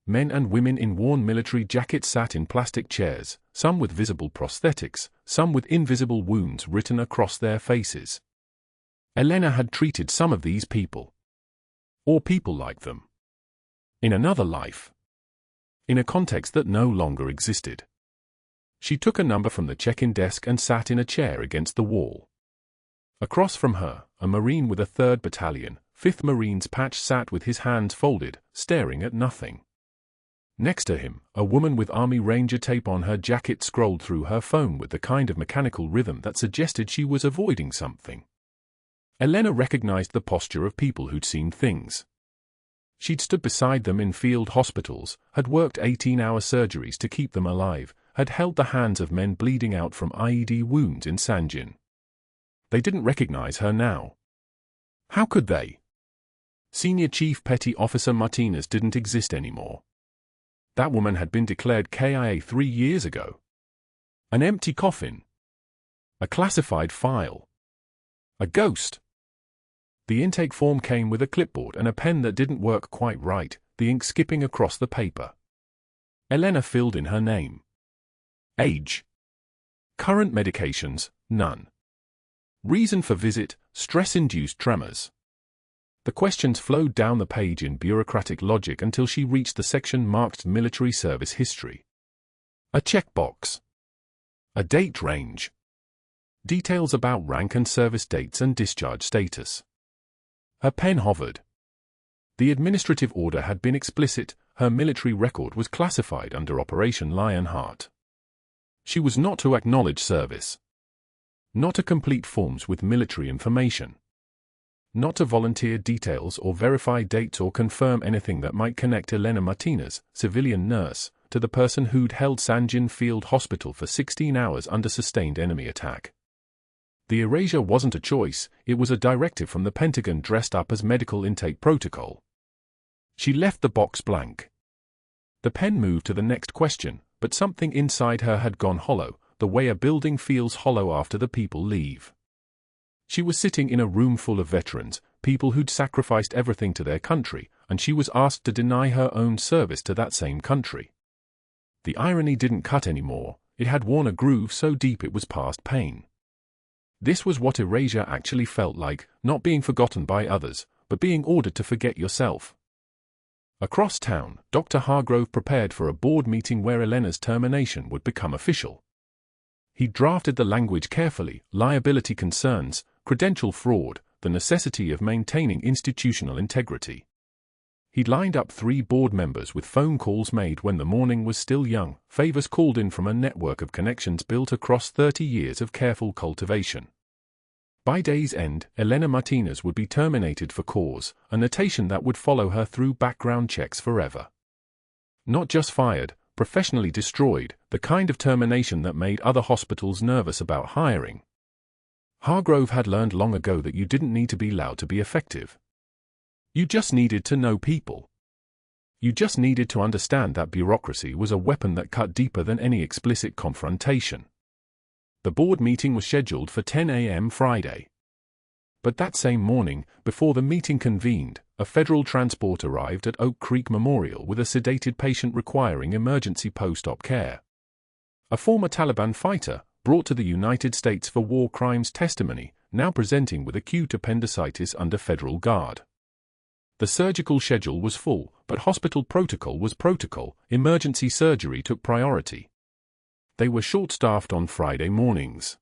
Men and women in worn military jackets sat in plastic chairs, some with visible prosthetics, some with invisible wounds written across their faces. Elena had treated some of these people. Or people like them. In another life. In a context that no longer existed. She took a number from the check-in desk and sat in a chair against the wall. Across from her, a Marine with a 3rd Battalion, 5th Marines patch sat with his hands folded, staring at nothing. Next to him, a woman with Army Ranger tape on her jacket scrolled through her phone with the kind of mechanical rhythm that suggested she was avoiding something. Elena recognized the posture of people who'd seen things. She'd stood beside them in field hospitals, had worked 18-hour surgeries to keep them alive, had held the hands of men bleeding out from IED wounds in Sangin. They didn't recognize her now. How could they? Senior Chief Petty Officer Martinez didn't exist anymore. That woman had been declared KIA 3 years ago. An empty coffin. A classified file. A ghost. The intake form came with a clipboard and a pen that didn't work quite right, the ink skipping across the paper. Elena filled in her name. Age. Current medications, none. Reason for visit, stress-induced tremors. The questions flowed down the page in bureaucratic logic until she reached the section marked Military Service History. A checkbox. A date range. Details about rank and service dates and discharge status. Her pen hovered. The administrative order had been explicit, her military record was classified under Operation Lionheart. She was not to acknowledge service. Not to complete forms with military information. Not to volunteer details or verify dates or confirm anything that might connect Elena Martinez, civilian nurse, to the person who'd held Sangin Field Hospital for 16 hours under sustained enemy attack. The erasure wasn't a choice, it was a directive from the Pentagon dressed up as medical intake protocol. She left the box blank. The pen moved to the next question, but something inside her had gone hollow, the way a building feels hollow after the people leave. She was sitting in a room full of veterans, people who'd sacrificed everything to their country, and she was asked to deny her own service to that same country. The irony didn't cut anymore, it had worn a groove so deep it was past pain. This was what erasure actually felt like, not being forgotten by others, but being ordered to forget yourself. Across town, Dr. Hargrove prepared for a board meeting where Elena's termination would become official. He drafted the language carefully: liability concerns, credential fraud, the necessity of maintaining institutional integrity. He'd lined up 3 board members with phone calls made when the morning was still young, favors called in from a network of connections built across 30 years of careful cultivation. By day's end, Elena Martinez would be terminated for cause, a notation that would follow her through background checks forever. Not just fired, professionally destroyed, the kind of termination that made other hospitals nervous about hiring. Hargrove had learned long ago that you didn't need to be loud to be effective. You just needed to know people. You just needed to understand that bureaucracy was a weapon that cut deeper than any explicit confrontation. The board meeting was scheduled for 10 a.m. Friday. But that same morning, before the meeting convened, a federal transport arrived at Oak Creek Memorial with a sedated patient requiring emergency post-op care. A former Taliban fighter, brought to the United States for war crimes testimony, now presenting with acute appendicitis under federal guard. The surgical schedule was full, but hospital protocol was protocol, emergency surgery took priority. They were short-staffed on Friday mornings.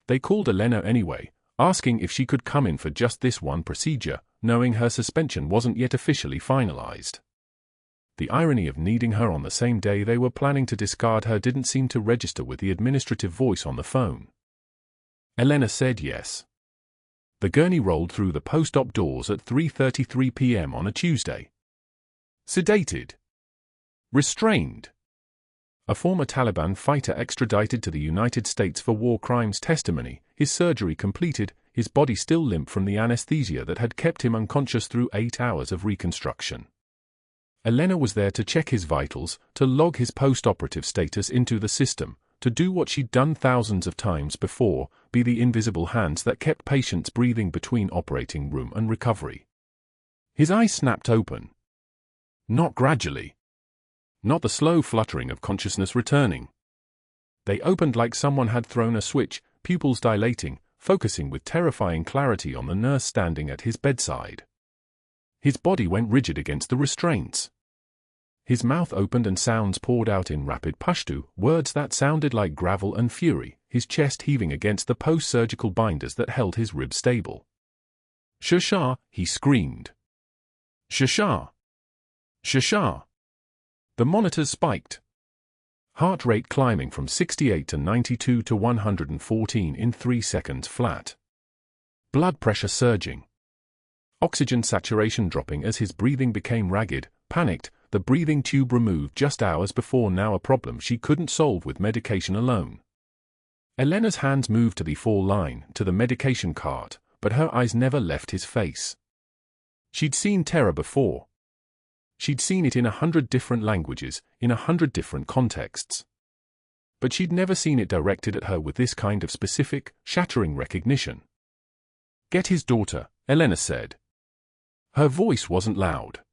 They called Elena anyway, asking if she could come in for just this one procedure, knowing her suspension wasn't yet officially finalized. The irony of needing her on the same day they were planning to discard her didn't seem to register with the administrative voice on the phone. Elena said yes. The gurney rolled through the post-op doors at 3:33 p.m. on a Tuesday. Sedated. Restrained. A former Taliban fighter extradited to the United States for war crimes testimony, his surgery completed, his body still limp from the anesthesia that had kept him unconscious through 8 hours of reconstruction. Elena was there to check his vitals, to log his post-operative status into the system, to do what she'd done thousands of times before, be the invisible hands that kept patients breathing between operating room and recovery. His eyes snapped open. Not gradually. Not the slow fluttering of consciousness returning. They opened like someone had thrown a switch, pupils dilating, focusing with terrifying clarity on the nurse standing at his bedside. His body went rigid against the restraints. His mouth opened and sounds poured out in rapid Pashto, words that sounded like gravel and fury, his chest heaving against the post-surgical binders that held his ribs stable. "Shasha!" he screamed. "Shasha! Shasha!" The monitors spiked. Heart rate climbing from 68 to 92 to 114 in 3 seconds flat. Blood pressure surging. Oxygen saturation dropping as his breathing became ragged, panicked, the breathing tube removed just hours before, now a problem she couldn't solve with medication alone. Elena's hands moved to the fall line, to the medication cart, but her eyes never left his face. She'd seen terror before. She'd seen it in 100 different languages, in 100 different contexts. But she'd never seen it directed at her with this kind of specific, shattering recognition. "Get his daughter," Elena said. Her voice wasn't loud.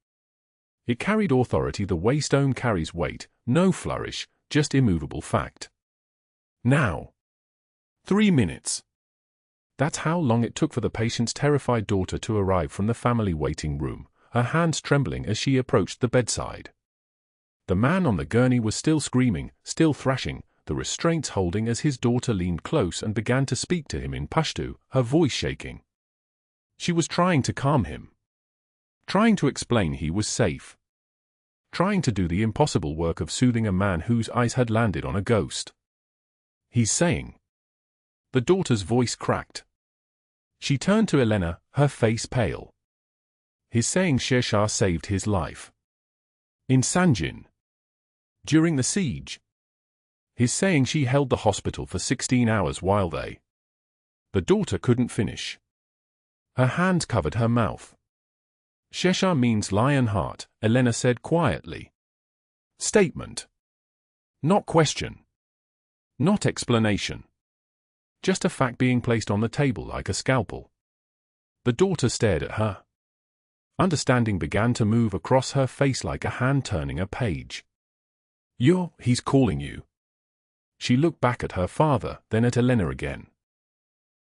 It carried authority the way stone carries weight, no flourish, just immovable fact. "Now." 3 minutes. That's how long it took for the patient's terrified daughter to arrive from the family waiting room, her hands trembling as she approached the bedside. The man on the gurney was still screaming, still thrashing, the restraints holding as his daughter leaned close and began to speak to him in Pashto, her voice shaking. She was trying to calm him. Trying to explain he was safe. Trying to do the impossible work of soothing a man whose eyes had landed on a ghost. He's saying. The daughter's voice cracked. She turned to Elena, her face pale. He's saying Sher saved his life. In Sangin. During the siege. He's saying she held the hospital for 16 hours while they. The daughter couldn't finish. Her hands covered her mouth. Sher means lion heart, Elena said quietly. Statement. Not question. Not explanation. Just a fact being placed on the table like a scalpel. The daughter stared at her. Understanding began to move across her face like a hand turning a page. He's calling you. She looked back at her father, then at Elena again.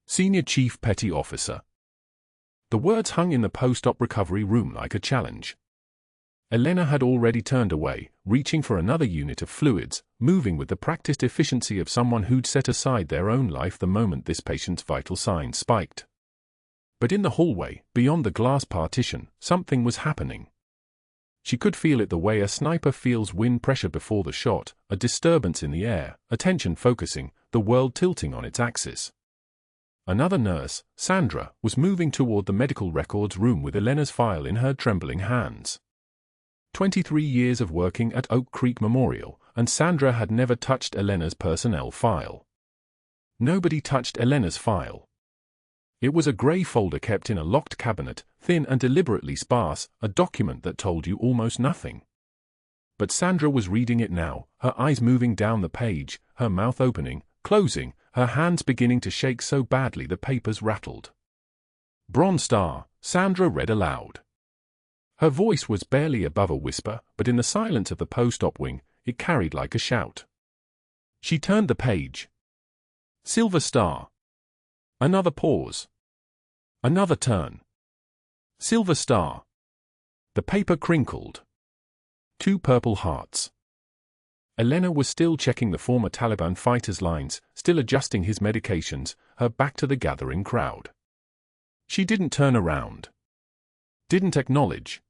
Senior Chief Petty Officer. The words hung in the post-op recovery room like a challenge. Elena had already turned away, reaching for another unit of fluids, moving with the practiced efficiency of someone who'd set aside their own life the moment this patient's vital signs spiked. But in the hallway, beyond the glass partition, something was happening. She could feel it the way a sniper feels wind pressure before the shot, a disturbance in the air, attention focusing, the world tilting on its axis. Another nurse, Sandra, was moving toward the medical records room with Elena's file in her trembling hands. 23 years of working at Oak Creek Memorial, and Sandra had never touched Elena's personnel file. Nobody touched Elena's file. It was a grey folder kept in a locked cabinet, thin and deliberately sparse, a document that told you almost nothing. But Sandra was reading it now, her eyes moving down the page, her mouth opening, closing, her hands beginning to shake so badly the papers rattled. Bronze Star, Sandra read aloud. Her voice was barely above a whisper, but in the silence of the post-op wing, it carried like a shout. She turned the page. Silver Star. Another pause. Another turn. Silver Star. The paper crinkled. 2 purple hearts. Elena was still checking the former Taliban fighter's lines, still adjusting his medications, her back to the gathering crowd. She didn't turn around. Didn't acknowledge.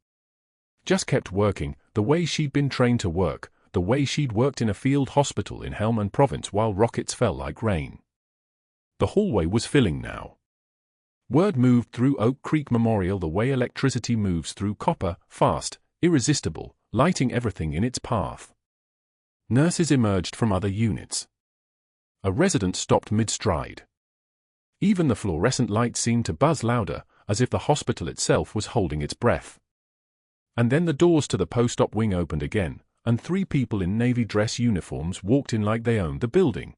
Just kept working, the way she'd been trained to work, the way she'd worked in a field hospital in Helmand Province while rockets fell like rain. The hallway was filling now. Word moved through Oak Creek Memorial the way electricity moves through copper, fast, irresistible, lighting everything in its path. Nurses emerged from other units. A resident stopped mid-stride. Even the fluorescent light seemed to buzz louder, as if the hospital itself was holding its breath. And then the doors to the post-op wing opened again, and 3 people in navy dress uniforms walked in like they owned the building.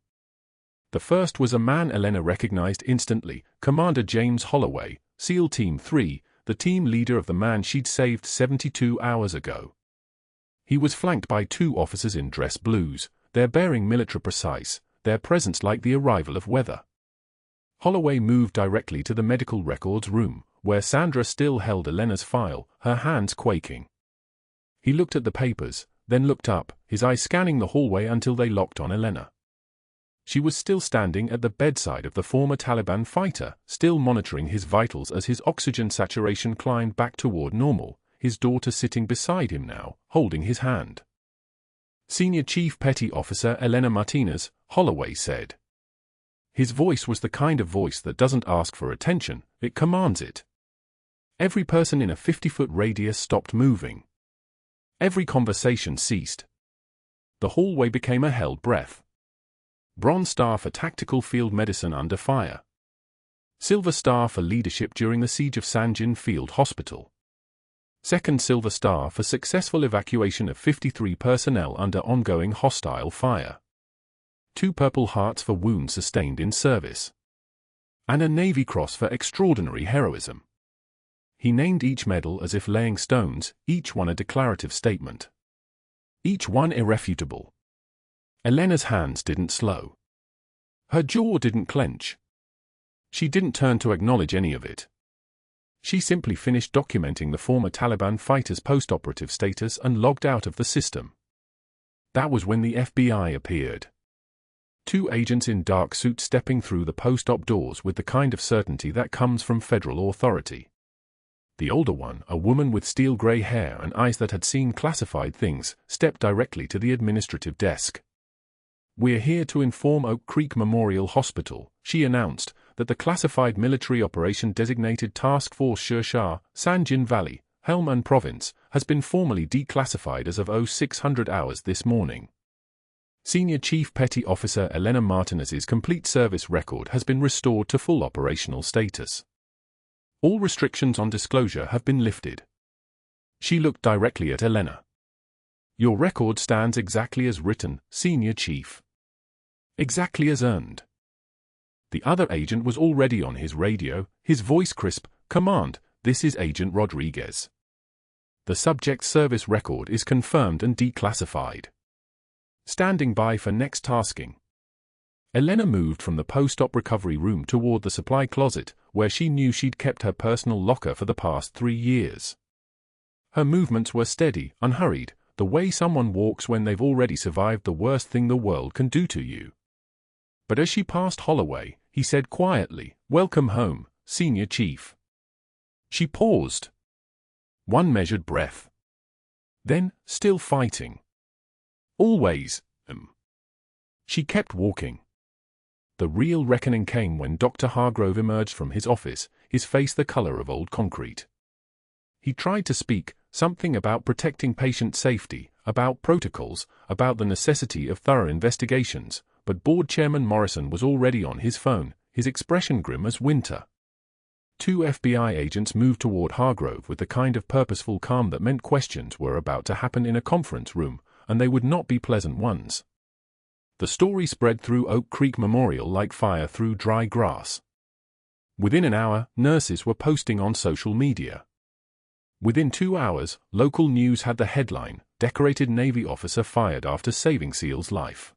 The first was a man Elena recognized instantly, Commander James Holloway, SEAL Team 3, the team leader of the man she'd saved 72 hours ago. He was flanked by 2 officers in dress blues, their bearing military precise, their presence like the arrival of weather. Holloway moved directly to the medical records room, where Sandra still held Elena's file, her hands quaking. He looked at the papers, then looked up, his eyes scanning the hallway until they locked on Elena. She was still standing at the bedside of the former Taliban fighter, still monitoring his vitals as his oxygen saturation climbed back toward normal, his daughter sitting beside him now, holding his hand. Senior Chief Petty Officer Elena Martinez, Holloway said. His voice was the kind of voice that doesn't ask for attention, it commands it. Every person in a 50-foot radius stopped moving. Every conversation ceased. The hallway became a held breath. Bronze Star for tactical field medicine under fire. Silver Star for leadership during the siege of Sangin Field Hospital. Second Silver Star for successful evacuation of 53 personnel under ongoing hostile fire. 2 Purple Hearts for wounds sustained in service. And a Navy Cross for extraordinary heroism. He named each medal as if laying stones, each one a declarative statement. Each one irrefutable. Elena's hands didn't slow. Her jaw didn't clench. She didn't turn to acknowledge any of it. She simply finished documenting the former Taliban fighter's post-operative status and logged out of the system. That was when the FBI appeared. 2 agents in dark suits stepping through the post-op doors with the kind of certainty that comes from federal authority. The older one, a woman with steel-gray hair and eyes that had seen classified things, stepped directly to the administrative desk. "We're here to inform Oak Creek Memorial Hospital," she announced, "that the classified military operation designated Task Force Shershah, Sangin Valley, Helmand Province, has been formally declassified as of 0600 hours this morning. Senior Chief Petty Officer Elena Martinez's complete service record has been restored to full operational status. All restrictions on disclosure have been lifted." She looked directly at Elena. "Your record stands exactly as written, Senior Chief. Exactly as earned." The other agent was already on his radio, his voice crisp. "Command, this is Agent Rodriguez. The subject's service record is confirmed and declassified. Standing by for next tasking." Elena moved from the post-op recovery room toward the supply closet, where she knew she'd kept her personal locker for the past 3 years. Her movements were steady, unhurried, the way someone walks when they've already survived the worst thing the world can do to you. But as she passed Holloway, he said quietly, "Welcome home, Senior Chief." She paused. 1 measured breath. Then, still fighting. "Always, She kept walking. The real reckoning came when Dr. Hargrove emerged from his office, his face the color of old concrete. He tried to speak, something about protecting patient safety, about protocols, about the necessity of thorough investigations, but Board Chairman Morrison was already on his phone, his expression grim as winter. 2 FBI agents moved toward Hargrove with the kind of purposeful calm that meant questions were about to happen in a conference room, and they would not be pleasant ones. The story spread through Oak Creek Memorial like fire through dry grass. Within an hour, nurses were posting on social media. Within 2 hours, local news had the headline, "Decorated Navy Officer Fired After Saving SEAL's Life."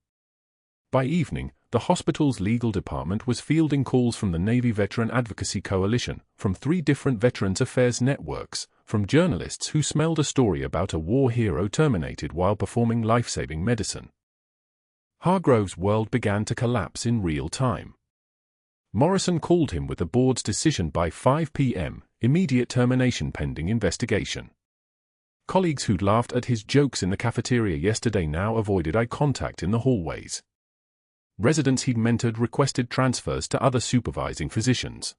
By evening, the hospital's legal department was fielding calls from the Navy Veteran Advocacy Coalition, from 3 different Veterans Affairs networks, from journalists who smelled a story about a war hero terminated while performing life-saving medicine. Hargrove's world began to collapse in real time. Morrison called him with the board's decision by 5 p.m., immediate termination pending investigation. Colleagues who'd laughed at his jokes in the cafeteria yesterday now avoided eye contact in the hallways. Residents he'd mentored requested transfers to other supervising physicians.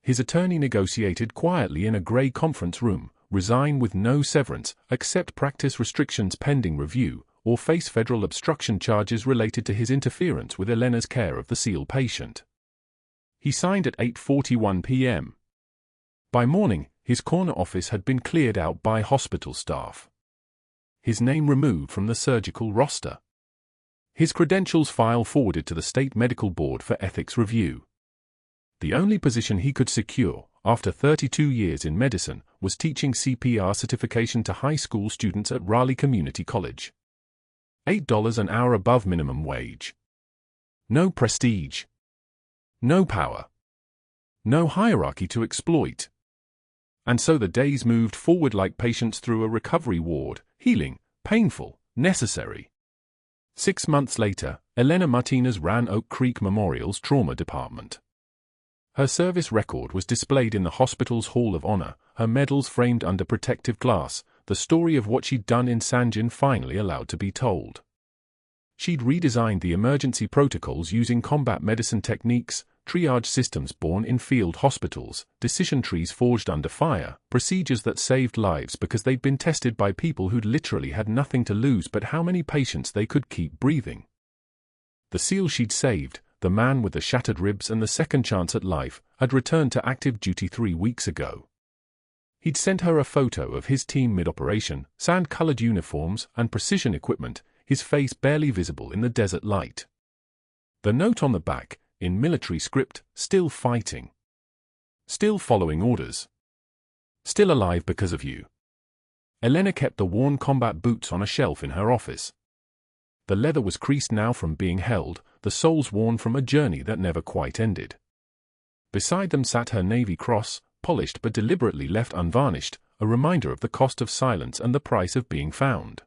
His attorney negotiated quietly in a grey conference room, resign with no severance, accept practice restrictions pending review, or face federal obstruction charges related to his interference with Elena's care of the SEAL patient. He signed at 8:41 p.m. By morning, his corner office had been cleared out by hospital staff. His name removed from the surgical roster. His credentials file forwarded to the State Medical Board for ethics review. The only position he could secure, after 32 years in medicine, was teaching CPR certification to high school students at Raleigh Community College. $8 an hour above minimum wage. No prestige. No power. No hierarchy to exploit. And so the days moved forward like patients through a recovery ward, healing, painful, necessary. 6 months later, Elena Martinez ran Oak Creek Memorial's trauma department. Her service record was displayed in the hospital's Hall of Honor, her medals framed under protective glass, the story of what she'd done in Sangin finally allowed to be told. She'd redesigned the emergency protocols using combat medicine techniques, triage systems born in field hospitals, decision trees forged under fire, procedures that saved lives because they'd been tested by people who'd literally had nothing to lose but how many patients they could keep breathing. The SEAL she'd saved, the man with the shattered ribs and the second chance at life, had returned to active duty 3 weeks ago. He'd sent her a photo of his team mid-operation, sand-colored uniforms and precision equipment, his face barely visible in the desert light. The note on the back, in military script, "Still fighting. Still following orders. Still alive because of you." Elena kept the worn combat boots on a shelf in her office. The leather was creased now from being held, the souls worn from a journey that never quite ended. Beside them sat her Navy Cross, polished but deliberately left unvarnished, a reminder of the cost of silence and the price of being found.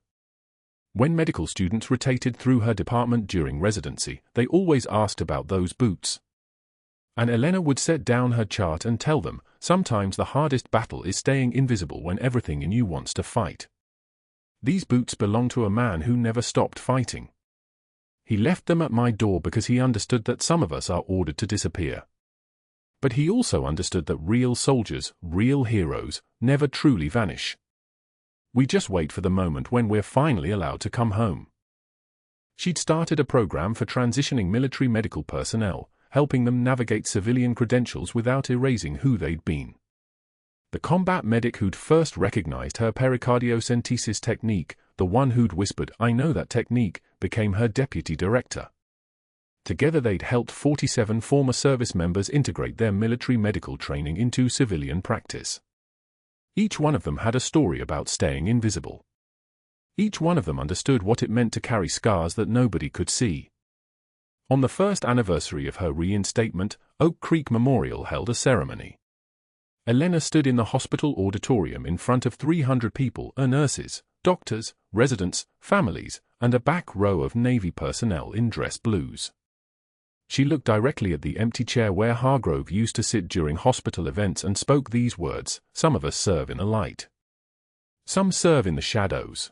When medical students rotated through her department during residency, they always asked about those boots. And Elena would set down her chart and tell them, sometimes the hardest battle is staying invisible when everything in you wants to fight. These boots belong to a man who never stopped fighting. He left them at my door because he understood that some of us are ordered to disappear. But he also understood that real soldiers, real heroes, never truly vanish. We just wait for the moment when we're finally allowed to come home. She'd started a program for transitioning military medical personnel, helping them navigate civilian credentials without erasing who they'd been. The combat medic who'd first recognized her pericardiocentesis technique, the one who'd whispered, "I know that technique," became her deputy director. Together they'd helped 47 former service members integrate their military medical training into civilian practice. Each one of them had a story about staying invisible. Each one of them understood what it meant to carry scars that nobody could see. On the first anniversary of her reinstatement, Oak Creek Memorial held a ceremony. Elena stood in the hospital auditorium in front of 300 people, nurses, doctors, residents, families, and a back row of Navy personnel in dress blues. She looked directly at the empty chair where Hargrove used to sit during hospital events and spoke these words, "Some of us serve in the light. Some serve in the shadows.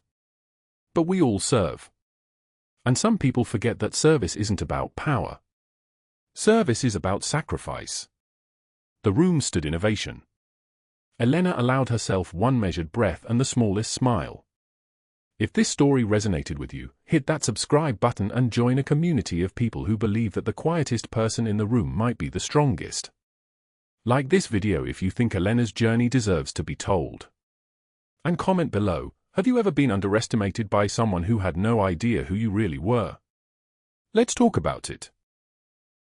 But we all serve. And some people forget that service isn't about power. Service is about sacrifice." The room stood in ovation. Elena allowed herself one measured breath and the smallest smile. If this story resonated with you, hit that subscribe button and join a community of people who believe that the quietest person in the room might be the strongest. Like this video if you think Elena's journey deserves to be told. And comment below, have you ever been underestimated by someone who had no idea who you really were? Let's talk about it.